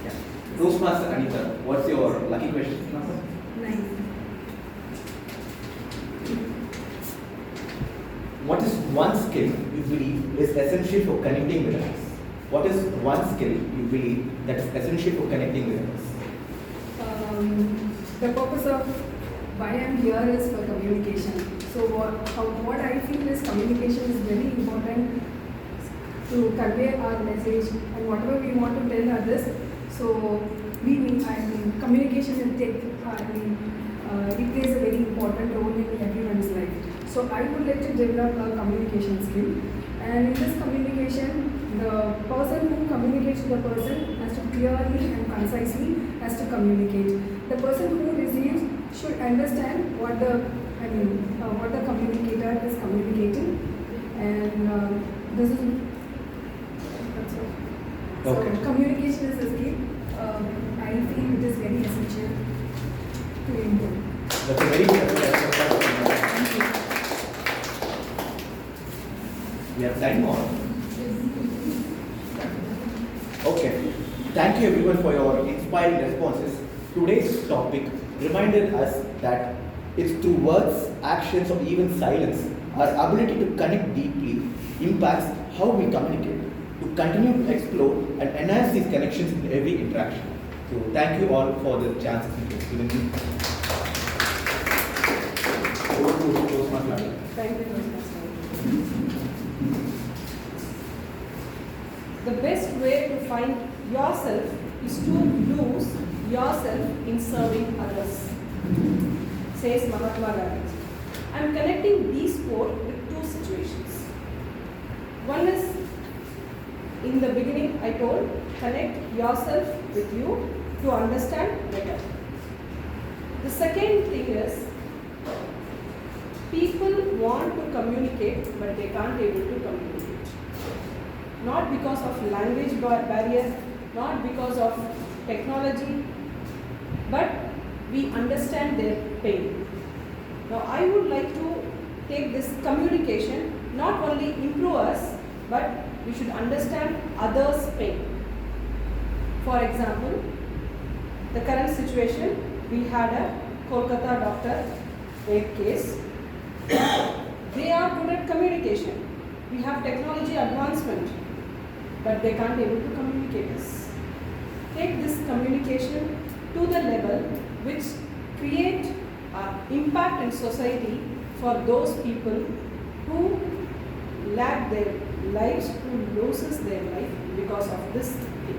Yeah. Toastmaster Anita, what's your lucky question? 9. What is one skill you believe is essential for connecting with others? What is one skill you believe that is essential for connecting with others? The purpose of why I am here is for communication. So what I feel is communication is very important to convey our message and whatever we want to tell others. So communication will it plays a very important role in everyone's life. So I would like to develop a communication skill, and in this communication, the person who communicates to the person has to clearly and concisely has to communicate. The person who receives should understand what the communicator is communicating, and this is that's all. Okay. So communication is a skill. I feel it is very essential to improve. That's a very good answer. We have time more. Okay. Thank you everyone for your inspiring responses. Today's topic reminded us that it's through words, actions, or even silence, our ability to connect deeply impacts how we communicate, to continue to explore and enhance these connections in every interaction. So thank you all for the chance to given me. Thank you, Toastmaster. The best way to find yourself is to lose yourself in serving others, says Mahatma Gandhi. I am connecting these quotes with 2 situations. One is, in the beginning I told, connect yourself with you to understand better. The second thing is, people want to communicate but they can't able to communicate. Not because of language barrier, not because of technology, but we understand their pain. Now I would like to take this communication, not only improve us, but we should understand others' pain. For example, the current situation, we had a Kolkata doctor rape case. They are good at communication. We have technology advancement, but they can't able to communicate us. Take this communication to the level which create impact in society for those people who lack their lives, who loses their life because of this thing.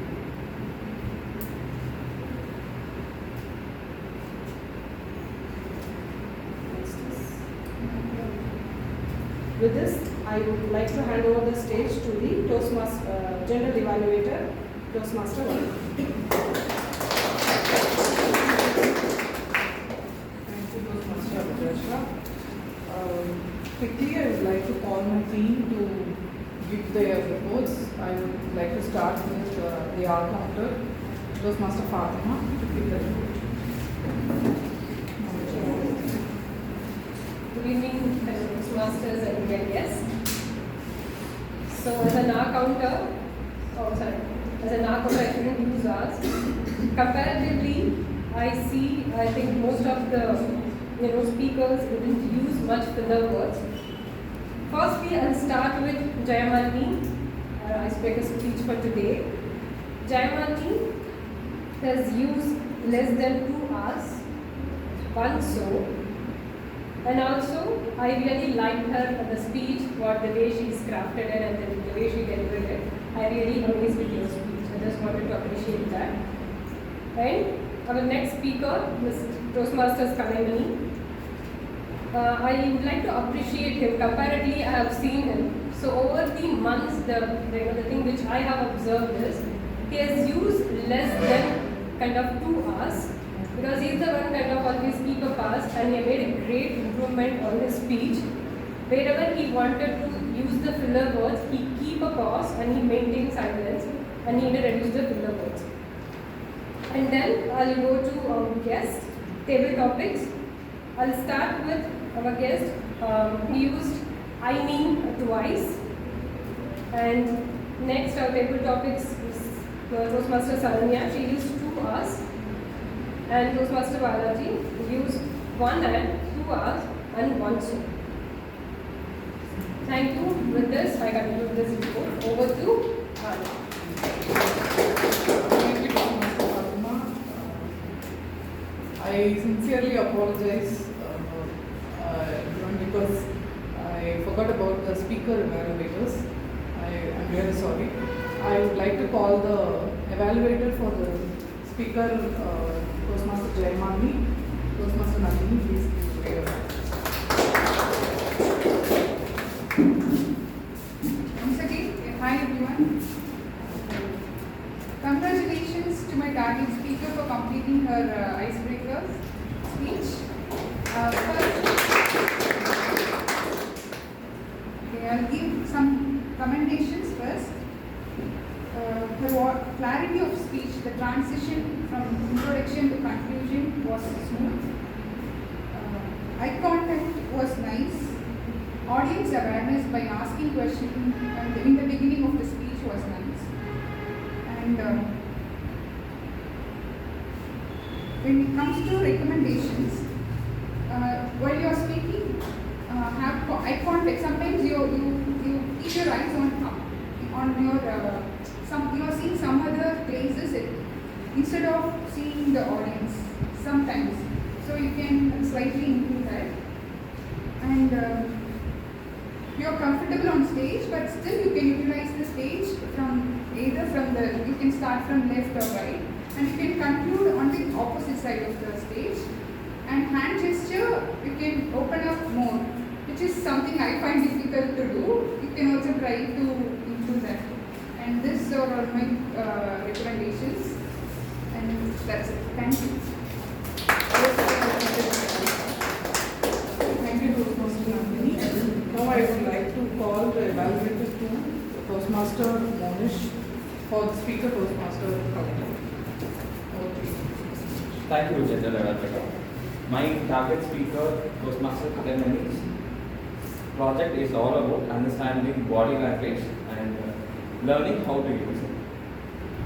With this, I would like to hand over the stage to the Toastmaster General Evaluator, Toastmaster 1. Thank you, Toastmaster Abidhashah. Quickly, I would like to call my team to give their reports. I would like to start with the R counter, Toastmaster Fatima, to give the report. Good evening, fellow Toastmasters and dear guests. So as an R counter, as an R counter, I shouldn't use R's. Comparatively, I think most of the speakers didn't use much filler words. Firstly, I'll start with Jayamani, our icebreaker speech for today. Jayamani has used less than 2 hours, one so. And also, I really liked her the speech, the way she's crafted it and the way she delivered it. I really amazed with your speech. I just wanted to appreciate that. And our next speaker, Ms. Toastmasters Kalemani. I would like to appreciate him. Comparatively, I have seen him. So over the months, the thing which I have observed is he has used less than kind of 2 hours, because he is the one kind of always keep a past, and he made a great improvement on his speech. Wherever he wanted to use the filler words, he keep a pause and he maintained silence, and he reduced the filler words. And then I'll go to our guest, table topics. I'll start with our guest. He used I mean twice. And next our table topics is Toastmaster Salanya. She used 2 hours. And Toastmaster Balaji used 1 and 2 hours and 1 so. Thank you. With this, I conclude this report. Over to Bala. Thank you, Toastmaster Fatima. I sincerely apologize because I forgot about the speaker evaluators. I am really sorry. I would like to call the evaluator for the speaker, Toastmaster Jayamani. Toastmaster Nandini, please give your Once again, hi everyone. Congratulations to my target speaker for completing her icebreaker speech. I'll give some commendations first. Her clarity of speech, the transition from introduction to conclusion was smooth. Eye contact was nice. Audience awareness by asking questions and in the beginning of the speech was nice. And when it comes to recommendations, while you are speaking, have eye contact. Sometimes you keep your eyes on your you are seeing some other places instead of seeing the audience sometimes. So you can slightly improve that. And you are comfortable on stage, but still you can utilize the stage you can start from left or right, and you can conclude on the opposite side of the stage. And hand gesture, you can open up more, which is something I find difficult to do. You can also try to improve that. And this are all my recommendations. And that's it. Thank you. Thank you, Toastmaster Nandini. Now I would like to call the evaluator to Toastmaster Monish for the speaker Toastmaster Karukuvel. Thank you, General Evaluator. My target speaker, Toastmaster Kalemani's project is all about understanding body language and learning how to use it.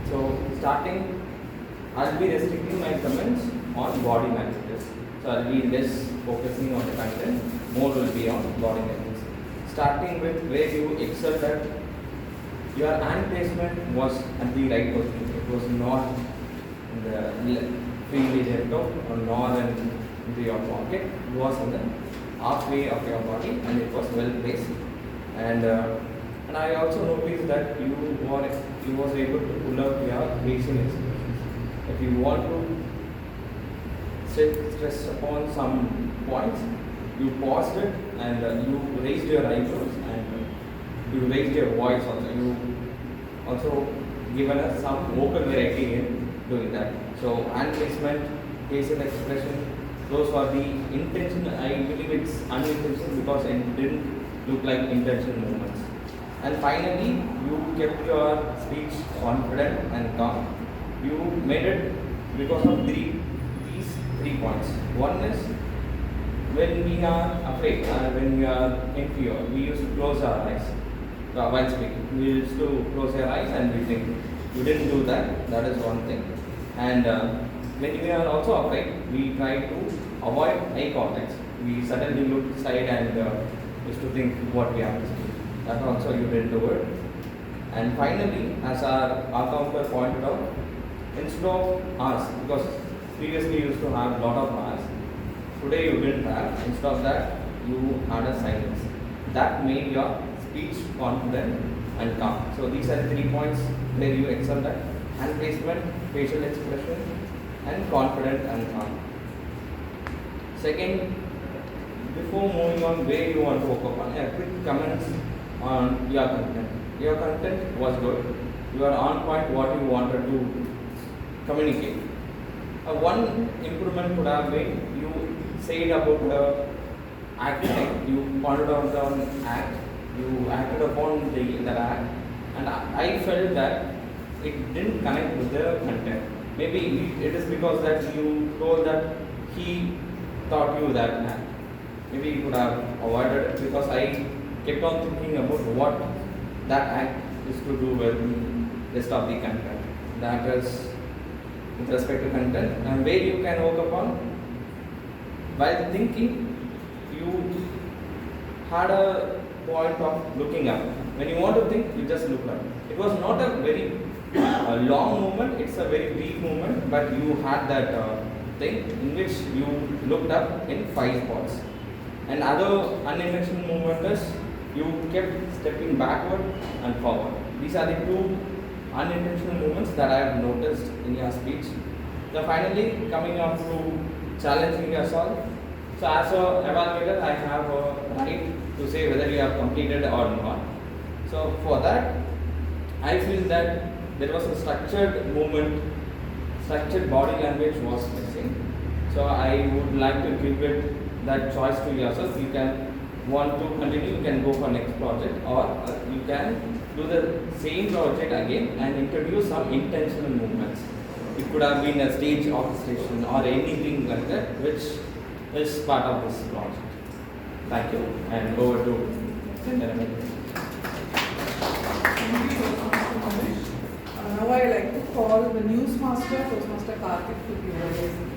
So, starting, I'll be restricting my comments on body languages. So, I'll be less focusing on the content, more will be on body language. Starting with where you excelled at, your hand placement was at the right position. It was not in the freely left out or nor into your pocket. It was in the halfway of your body and it was well placed. And I also noticed that you was able to pull up your facial expressions. If you want to stress upon some points, you paused it and you raised your eyebrows and you raised your voice also. You also given us some vocal variety in doing that. So hand placement, facial expression, those were the intention. I believe it's unintentional because it didn't look like intentional movements. And finally, you kept your speech confident and calm. You made it because of these 3 points. One is, when we are afraid, when we are in fear, we used to close our eyes while speaking. We used to close our eyes and we think. You didn't do that. That is one thing. And when we are also afraid, we try to avoid eye contact. We suddenly look side and used to think what we have to say. That also you didn't do it. And finally, as our counselor pointed out, instead of hours, because previously you used to have a lot of hours, today you didn't have. Instead of that, you had a silence. That made your speech confident and calm. So these are the 3 points where you excelled at: hand placement, facial expression, and confident and calm. Second, before moving on where you want to focus on, a quick comments on your content. Your content was good. You are on point what you wanted to communicate. One improvement could have been you said about the acting. You pointed out the act. You acted upon the act, and I felt that it didn't connect with the content. Maybe it is because that you told that he taught you that act. Maybe you could have avoided it, because I kept on thinking about what that act is to do with the rest of the content. That is with respect to content, and where you can work upon. While thinking, you had a point of looking up. When you want to think, you just look up. It was not a very long movement, it's a very brief movement, but you had that thing in which you looked up in 5 spots. And other unintentional movement is you kept stepping backward and forward. These are the 2 unintentional movements that I have noticed in your speech. So finally, coming up to challenging yourself. So as an evaluator, I have a right to say whether you have completed or not. So for that, I feel that there was a structured movement, structured body language was missing. So I would like to give it that choice to yourself. You can want to continue, you can go for next project, or you can do the same project again and introduce some intentional movements. It could have been a stage orchestration or anything like that, which is part of this project. Thank you, and over to Jeremy. Now I like to call the Newsmaster, Toastmaster Karthik, to give us his introduction.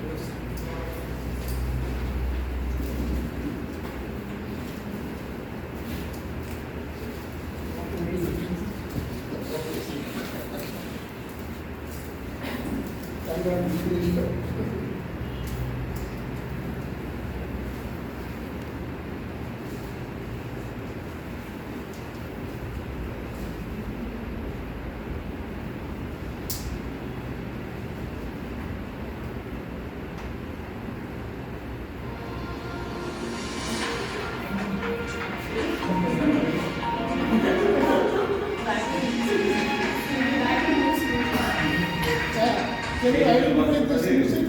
Can you identify this music?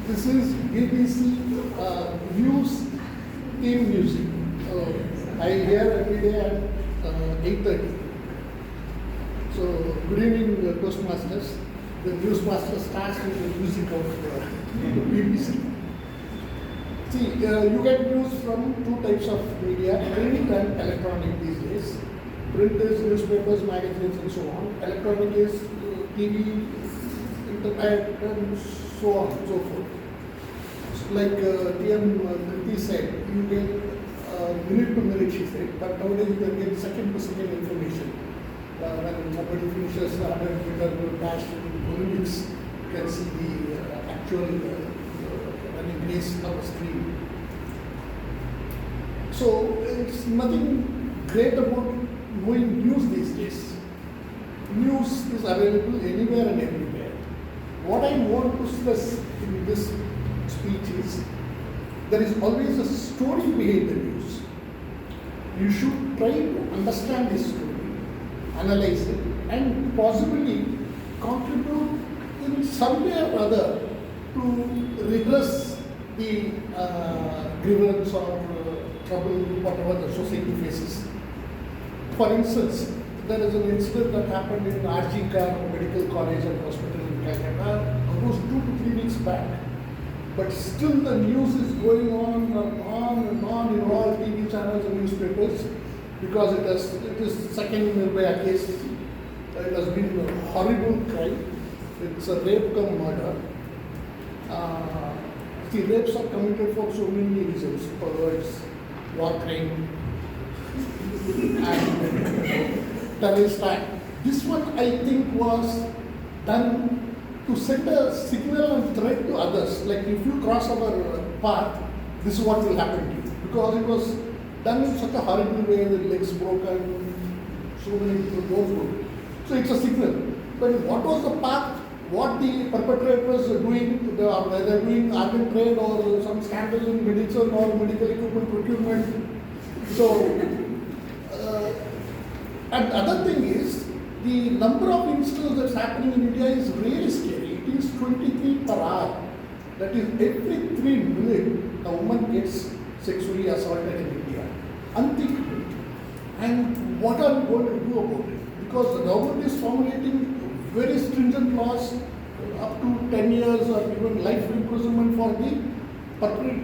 This is VTC news theme music. I hear every day at 8:30. So, good evening, Toastmasters. The Newsmaster starts with the music of BBC. See, you get news from 2 types of media, print and electronic these days. Print is newspapers, magazines, and so on. Electronic is TV, internet, and so on and so forth. Like TM said, you get minute to minute, she said, but nowadays you can get second to second information. When somebody finishes 100 meter dash in Olympics, you can see the actual running race on the screen. So it's nothing great about knowing news these days. News is available anywhere and everywhere. What I want to stress in this speech is there is always a story behind the news. You should try to understand this story, analyze it, and possibly contribute in some way or other to redress the grievance or trouble, whatever the society faces. For instance, there is an incident that happened in RG Medical College and Hospital in Calcutta almost 2 to 3 weeks back. But still the news is going on and on and on in all TV channels and newspapers because it is second Nirbhaya case. It has been a horrible crime. It's a rape cum murder. The rapes are committed for so many reasons, perverts, war crime, and terrorist act. This one I think was done to send a signal and threat to others. Like if you cross our path, this is what will happen to you. Because it was done in such a horrible way, the legs broken, so many people bones broken. So it's a signal. But what was the path? What the perpetrators are doing, whether doing organ trade or some scandal in medicine or medical equipment procurement. So, and the other thing is, the number of incidents that's happening in India is really scary. It is 23 per hour. That is, every 3 minutes, a woman gets sexually assaulted in India. Unthinkable. And what are we going to do about it? Because the government is formulating very stringent laws up to 10 years or even life imprisonment for the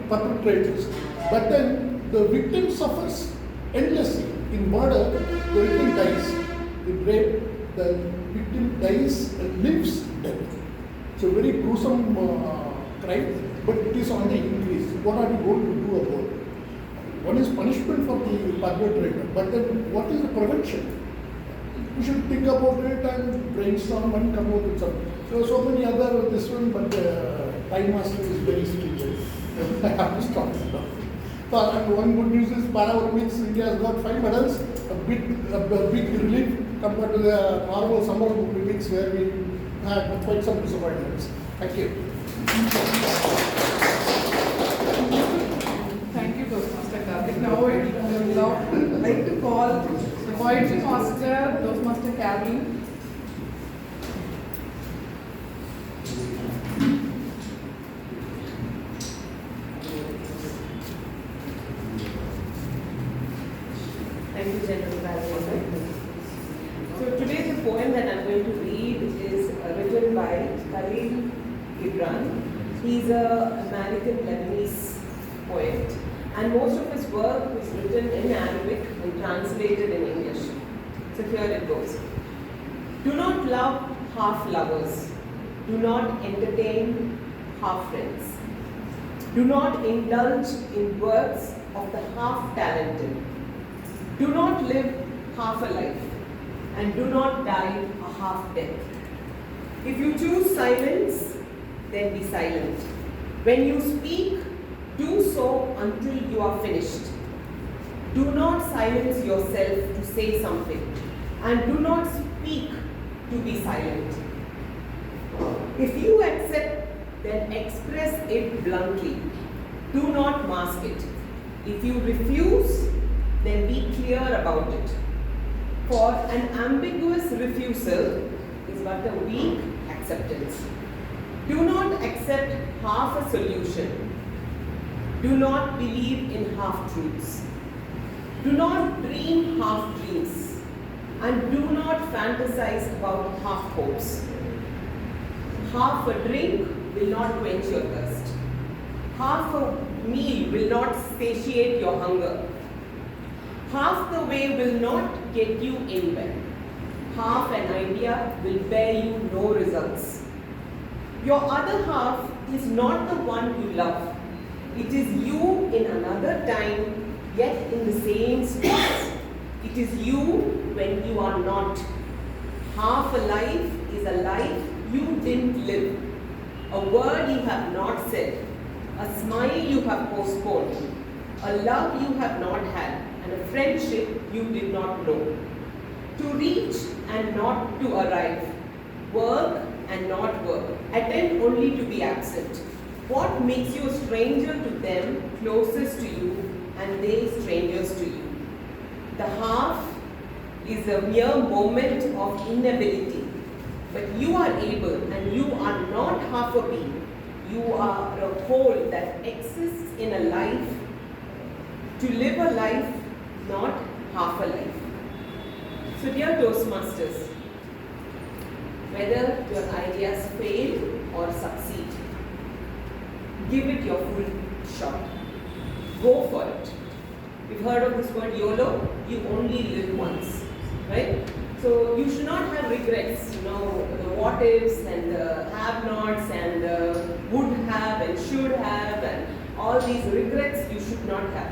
perpetrators. But then the victim suffers endlessly. In murder, the victim dies. In rape, the victim dies and lives dead. So very gruesome crime, but it is on the increase. What are we going to do about it? One is punishment for the perpetrator, but then what is the prevention? We should think about it and brainstorm and come up with something. So many other this one, but Time Master is very stringent. I have to stop it now. So, and one good news is Para-Olympics, India has got 5 medals, a big relief compared to the normal Summer Olympics where we had quite some disappointments. Thank you. Thank you, Toastmaster Karthik. Now I would like to call the poetry master, Toastmaster Caroline. Thank you, General Valentine. So today the poem that I'm going to read is written by Khalil Gibran. He's an American Lebanese poet, and most of his work was written in Arabic and translated in English. So here it goes. Do not love half lovers. Do not entertain half friends. Do not indulge in works of the half talented. Do not live half a life, and do not die a half death. If you choose silence, then be silent. When you speak, do so until you are finished. Do not silence yourself to say something, and do not speak to be silent. If you accept, then express it bluntly. Do not mask it. If you refuse, then be clear about it. For an ambiguous refusal is but a weak acceptance. Do not accept half a solution. Do not believe in half-truths. Do not dream half-dreams. And do not fantasize about half-hopes. Half a drink will not quench your thirst. Half a meal will not satiate your hunger. Half the way will not get you anywhere. Half an idea will bear you no results. Your other half is not the one you love. It is you in another time, yet in the same space. It is you when you are not. Half a life is a life you didn't live. A word you have not said. A smile you have postponed. A love you have not had. And a friendship you did not know. To reach and not to arrive. Work and not work. Attend only to be absent. What makes you a stranger to them closest to you and they strangers to you? The half is a mere moment of inability. But you are able and you are not half a being. You are a whole that exists in a life to live a life, not half a life. So dear Toastmasters, whether your ideas fail or succeed, give it your full shot. Go for it. You've heard of this word YOLO? You only live once, right? So you should not have regrets, the what ifs and the have nots and the would have and should have and all these regrets you should not have.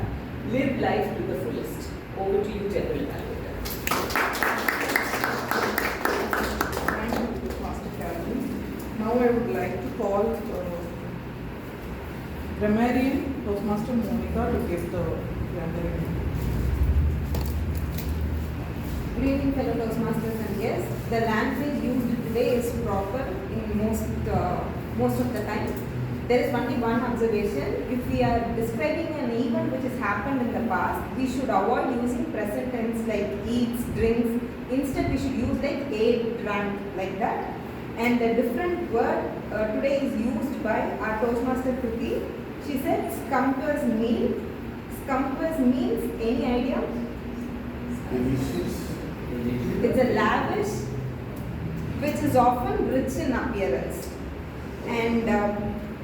Live life to the fullest. Over to you, General Manager. Thank you, Master Carolyn. Now I would like to call grammarian Toastmaster Monica to give the grammarian. Good evening, fellow Toastmasters and guests. The language used today is proper in most of the time. There is only one observation. If we are describing an event which has happened in the past, we should avoid using present tense like eats, drinks. Instead, we should use like ate, drank, like that. And a different word today is used by our Toastmaster Kruti. She said scumpers meal. Scumpers means any idea? Delicious. It's a lavish, which is often rich in appearance. And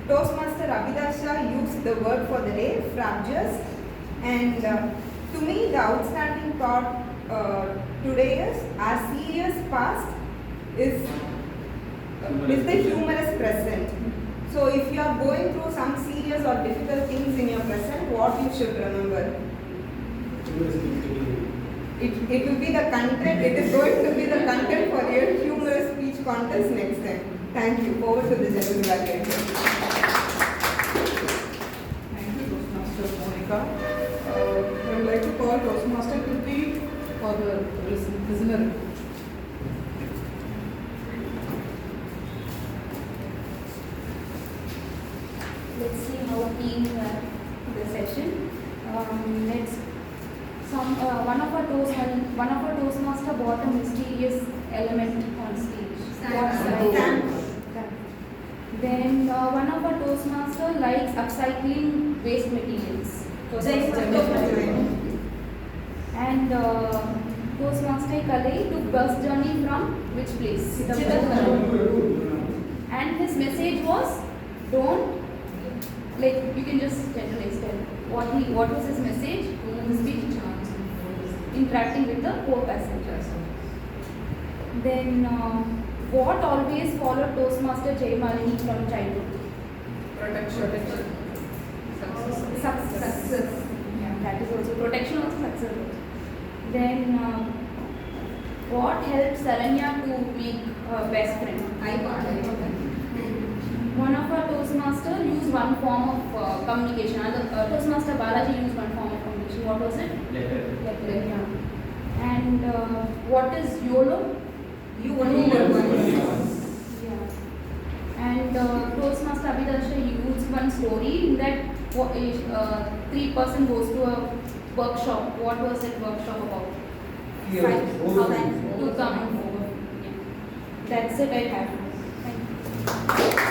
Toastmaster Abidhashah used the word for the day, frabjous. And to me, the outstanding thought today is our serious past is the humorous present. So if you are going through some serious or difficult things in your present, what you should remember? It will be the content, it is going to be the content for your humorous speech contest next time. Thank you. Over to the general evaluator. Thank you, Toastmaster Monica. I would like to call Toastmaster Kruti for the listener report. Let's see how team the session. One of our Toastmaster bought a mysterious element on stage. Sand. Then one of our Toastmaster likes upcycling waste materials. And Toastmaster Kalei took bus journey from which place? And his message was, don't, like you can just generalize tell what was his message in his speech? Interacting with the co-passengers. Then what always followed Toastmaster Jaimalini from childhood? Protection. Success. Yeah, that is also protection, also success. Then what helped Saranya to make a best friend? One of our Toastmasters used one form of communication. Toastmaster Balaji used one form of communication. What was it? Letter. Yeah. And what is YOLO? You only live once. Yeah. And Toastmaster Abidhashah used one story in that 3% goes to a workshop. What was that workshop about? Science. To come over. Yeah. That's it I have. Thank you.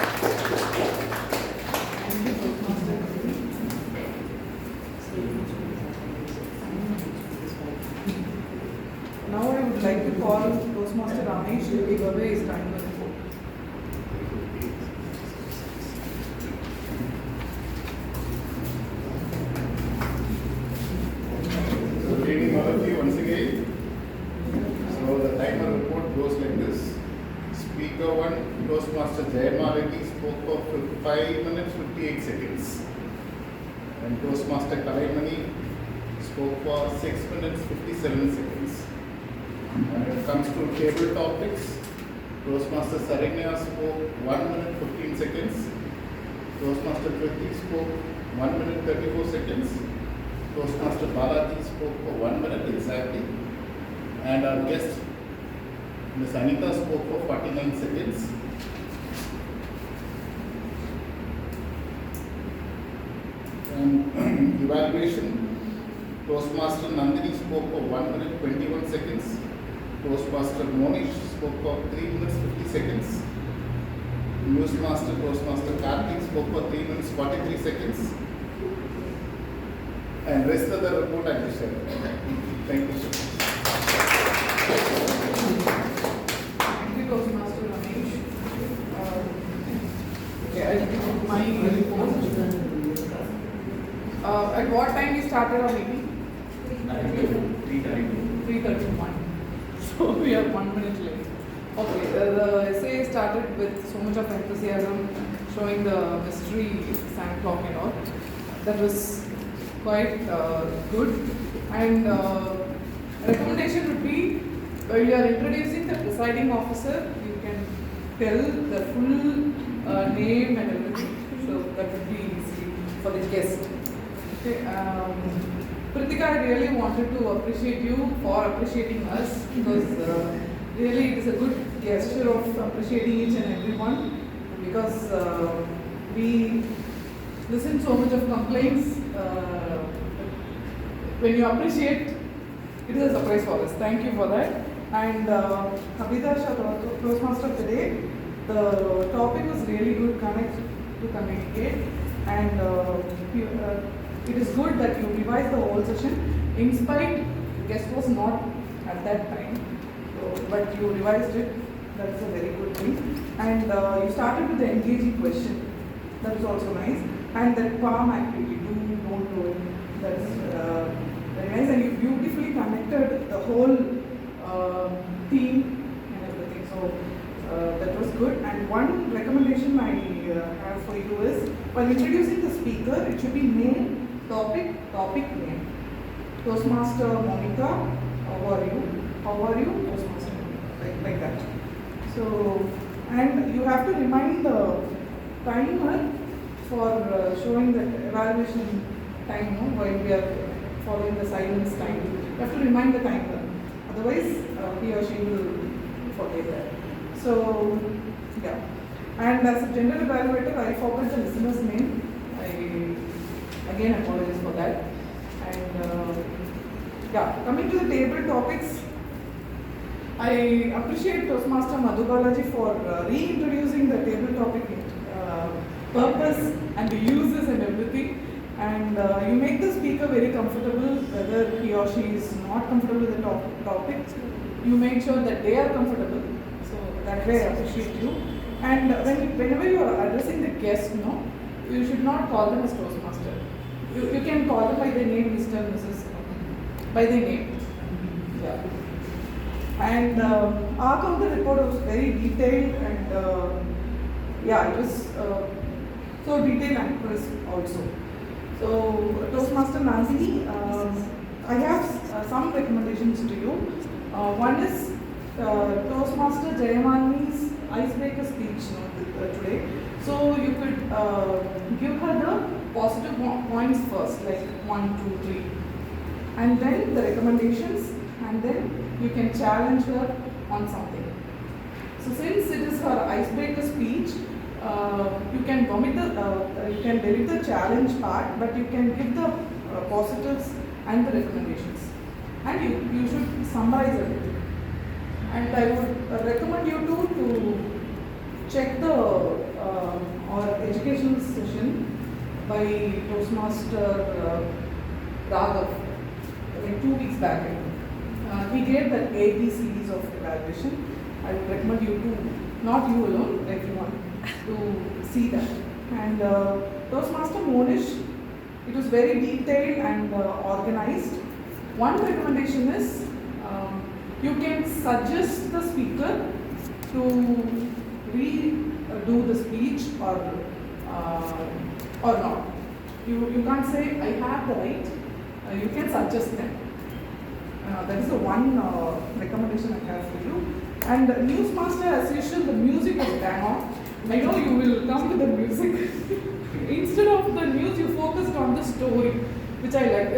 Now I would like to call Toastmaster Ramesh to give away his time report. Good evening all of you once again. So the timer report goes like this. Speaker 1, Toastmaster Jaimalini spoke for 5 minutes 58 seconds. And Toastmaster Kalaimani spoke for 6 minutes 57 seconds. When it comes to table topics, Toastmaster Saranya spoke 1 minute 15 seconds. Toastmaster Kriti spoke 1 minute 34 seconds. Toastmaster Balaji spoke for 1 minute exactly. And our guest, Ms. Anita, spoke for 49 seconds. And evaluation, Toastmaster Nandini spoke for 1 minute 21 seconds. Toastmaster Monish spoke for 3 minutes 50 seconds. Toastmaster Karthik spoke for 3 minutes 43 seconds. and rest of the report I will share. Thank you so much. Thank you, Toastmaster Ramesh. Okay, I'll give my report. At what time we started our meeting? 3:31. So we are 1 minute late. Okay, the essay started with so much of enthusiasm, showing the mystery sand clock and all. That was quite good. And recommendation would be, while you are introducing the presiding officer, you can tell the full name and everything. So that would be easy for the guest. Okay. Pritika, I really wanted to appreciate you for appreciating us, because really it is a good gesture of appreciating each and everyone, because we listen so much of complaints. When you appreciate, it is a surprise for us. Thank you for that. And Abidhashah, Toastmaster today, the topic was really good, connect to communicate, and it is good that you revised the whole session. In spite, guest was not at that time, so, but you revised it. That's a very good thing. And you started with the engaging question. That was also nice. And that palm activity, do, don't do it. That's very nice. And you beautifully connected the whole theme and everything. So that was good. And one recommendation I have for you is, while introducing the speaker, it should be name, topic, name. Toastmaster Monica, how are you? How are you? Toastmaster Monica, like that. So, and you have to remind the timer for showing the evaluation time, no, while we are following the silence time. You have to remind the timer. Otherwise, he or she will forget that. So, yeah. And as a general evaluator, I forgot the listener's name. I again apologize for that. And yeah, coming to the table topics, I appreciate Toastmaster Madhu Balaji for reintroducing the table topic purpose and the uses and everything. And you make the speaker very comfortable, whether he or she is not comfortable with the topic. You make sure that they are comfortable. So that way I appreciate you. And whenever you are addressing the guest, no, you should not call them as Toastmaster. You can call them by their name, Mr. and Mrs. By their name. Yeah. And our counter report was very detailed, and yeah, it was so detailed and crisp also. So Toastmaster Nandini, I have some recommendations to you. One is Toastmaster Jayamani's icebreaker speech today. So you could give her the positive points first, like 1, 2, 3, and then the recommendations, and then you can challenge her on something. So since it is her icebreaker speech, you can omit you can delete the challenge part, but you can give the positives and the recommendations, and you should summarize everything. And I would recommend you to check the our educational session by Toastmaster Raghav, like 2 weeks back. He gave the ABCDs of evaluation. I would recommend you to, not you alone, everyone, to see that. And Toastmaster Monish, it was very detailed and organized. One recommendation is you can suggest the speaker to redo the speech or not. You can't say, I have the right. You can suggest them. That is the one recommendation I have for you. And Newsmaster, as usual, the music was bang on. I know you will come to the music. Instead of the news, you focused on the story, which I like.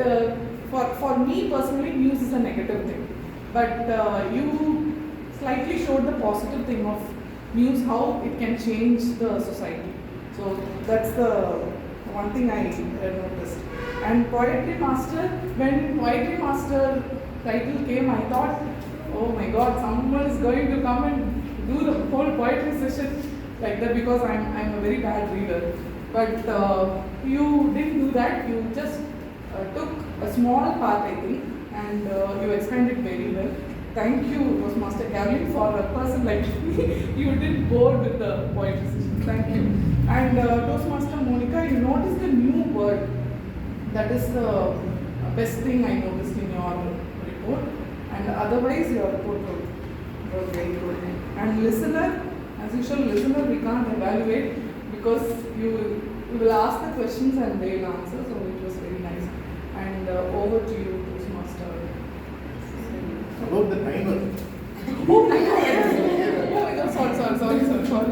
For me personally, news is a negative thing. But you slightly showed the positive thing of news, how it can change the society. So that's the one thing I noticed. And Poetry Master, when Poetry Master title came, I thought, oh my God, someone is going to come and do the whole poetry session like that, because I'm a very bad reader. But you didn't do that. You just took a small part, I think, and you explained it very well. Thank you, Toastmaster Caroline, for a person like me. You did bore with the poetry session. Thank you. And Toastmaster Monica, you noticed a new word. That is the best thing I noticed in your report. And otherwise, your report was very good. And listener, as usual, listener we can't evaluate because you will ask the questions and they will answer. So it was very nice. And over to you, Toastmaster. About the timer. Oh my God, sorry.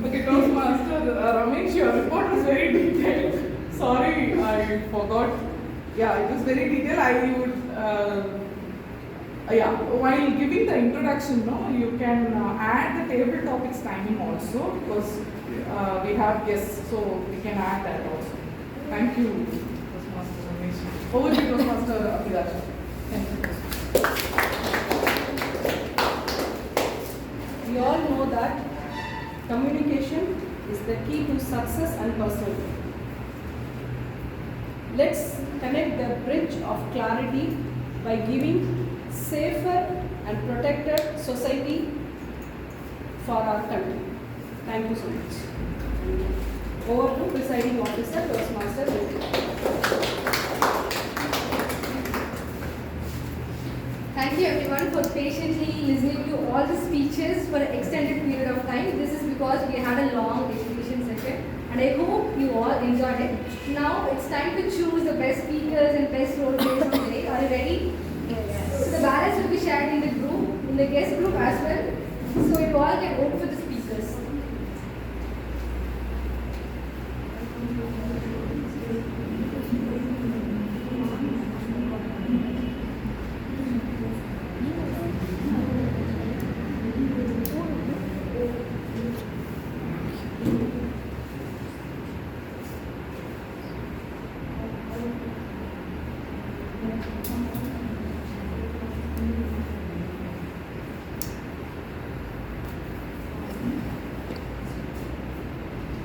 Okay, Toastmaster Ramesh, your report was very detailed. Sorry, I forgot. Yeah, it was very detailed. I would, while giving the introduction, no, you can add the table topics timing also because we have guests, so we can add that also. Thank you, Toastmaster Ramesh. Over to you, Toastmaster Abidhashah. Thank you. We all know that communication is the key to success and personal growth. Let's connect the bridge of clarity by giving safer and protected society for our country. Thank you so much. Over to presiding officer, Toastmaster VTC. Thank you everyone for patiently listening to all the speeches for an extended period of time. This is because we had a long education session and I hope you all enjoyed it. Now it's time to choose the best speakers and best role players of the day. Are you ready? Yes. So the ballots will be shared in the group, in the guest group as well. So you all can vote for the speakers.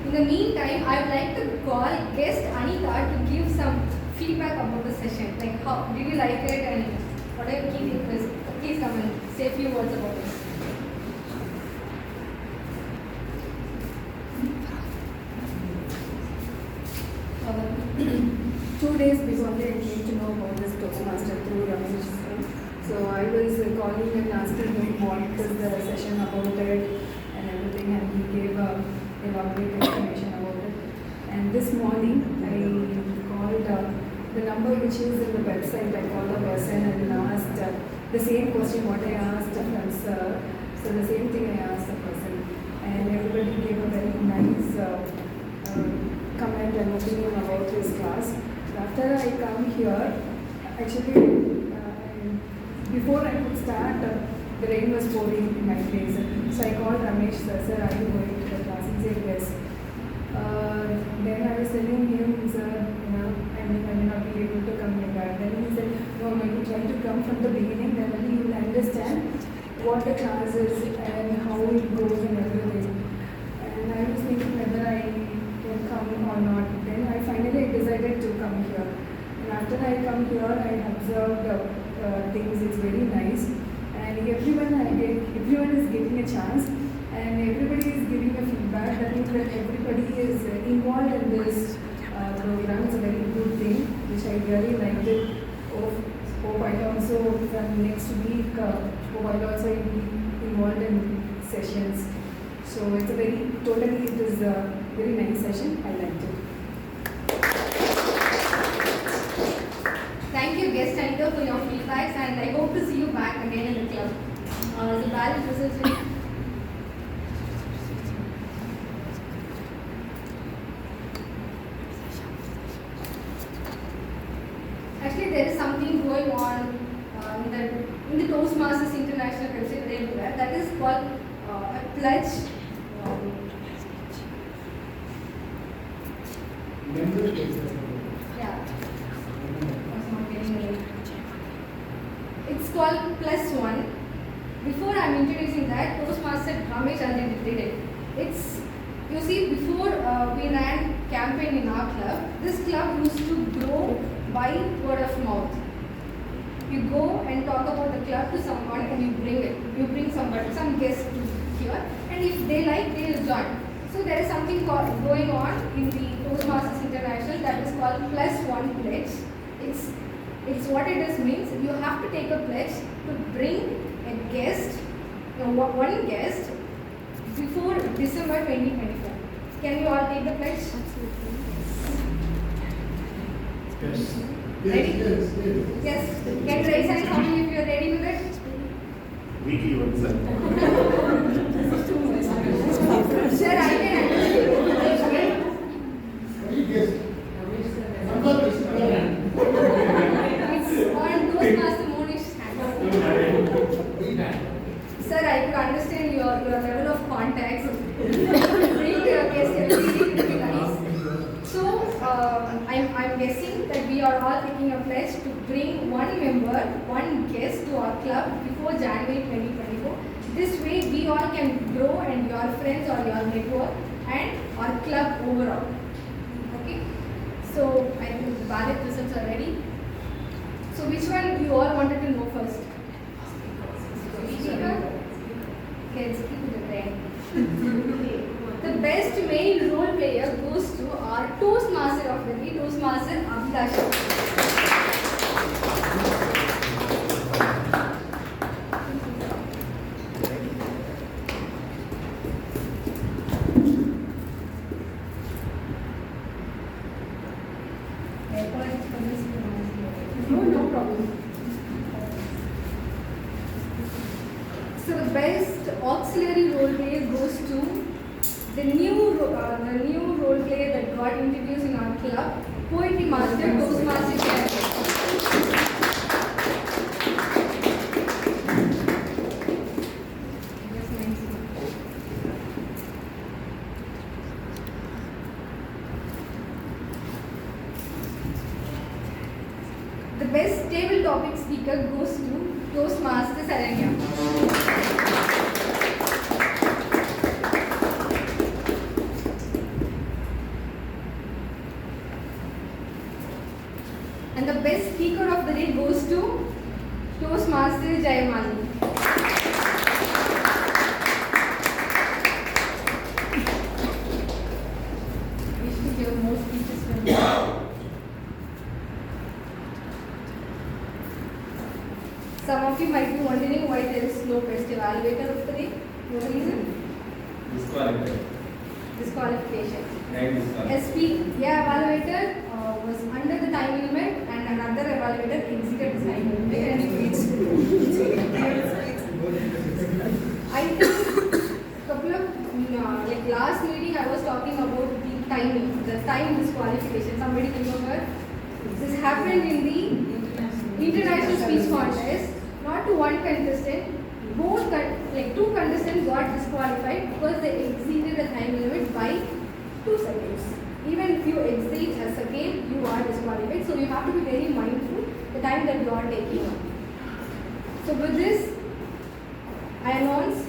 In the meantime, I would like to call guest Anita to give some feedback about the session. Like how did you like it and what are your key takeaways? Please come and say a few words about it. 2 days before I came to know about this Toastmaster through Ramesh. So I was calling and asking him what was the session about it and everything, and he gave elaborate information about it. And this morning I called the number which is in the website. I called the person and asked the same question what I asked from sir. So the same thing I asked the person, and everybody gave a very nice comment and opinion about his class. After I come here, actually, before I could start, the rain was pouring in my place. So I called Ramesh, sir, are you going to the class? He said yes. Then I was telling him, sir, I may not be able to come like that. Then he said, no, you try to come from the beginning, then only you will understand what the class is and how it goes and everything. And I was thinking whether I can come or not. Then I finally decided to come here. And after I come here, I observed things. It's very nice, and everyone is getting a chance, and everybody is giving a feedback. That means that everybody is involved in this program. It's a very good thing, which I really liked it. Hope I also from next week. Hope I'll also be involved in sessions. So it's a it is a very nice session. I liked it. Thank you, guest Anita, for your feedbacks, and I hope to see you back again in the club. The ballot results will. Actually, there is something going on in the Toastmasters International website everywhere. That is called a pledge. Yeah. It's called +1. Before I'm introducing that, Toastmaster Ramesh already did it. It's, before we ran campaign in our club, this club used to grow by word of mouth. You go and talk about the club to someone and you bring somebody, some guest to here, and if they like, they will join. So there is something going on in the Toastmasters International that is called +1 pledge. It's what it is means. You have to take a pledge to bring a guest, one guest, before December 2024. Can you all take the pledge? Yes. Ready? Yes. Yes. Can you raise hands how many of you are ready with it? Weekly once. Sir, I can understand. Yes. Number is It's on Toastmaster Monish hand. Sir, I could understand your level of contacts. Bring your guest every day to be nice. So, I'm guessing that we are all taking a pledge to bring one member, one guest to our club before January 2024. This way, we all can grow and your friends or your network and our club overall. Okay? So, I think the ballot results are ready. So, which one you all wanted to know first? Speaker? Okay, let's keep it there. The best male role player goes to our Toastmaster of the day, Toastmaster Abidhashah. No problem. So the best auxiliary role player goes to the new role player that got introduced in our club, Poetry Master, Toastmaster Chair. The best table topic speaker goes to Toastmaster Saranya. And the best speaker of the day goes to Toastmaster Jayamani. We should hear more speeches from you. Some of you might be wondering why there is no best evaluator of the day. No reason? Disqualification. SP evaluator was under the time limit and another evaluator exceeded the time limit and I think couple of like last meeting I was talking about the timing, the time disqualification. Somebody remember? This happened in the international speech contest. Not to one contestant, two contestants got disqualified because they exceeded the time limit by 2 seconds. Even if you exceed a second, you are disqualified. So you have to be very mindful the time that you are taking. So with this, I announce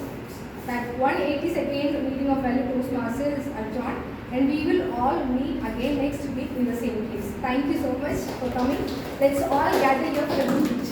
that 182nd meeting of Value Toastmasters is adjourned and we will all meet again next week in the same place. Thank you so much for coming. Let's all gather here for the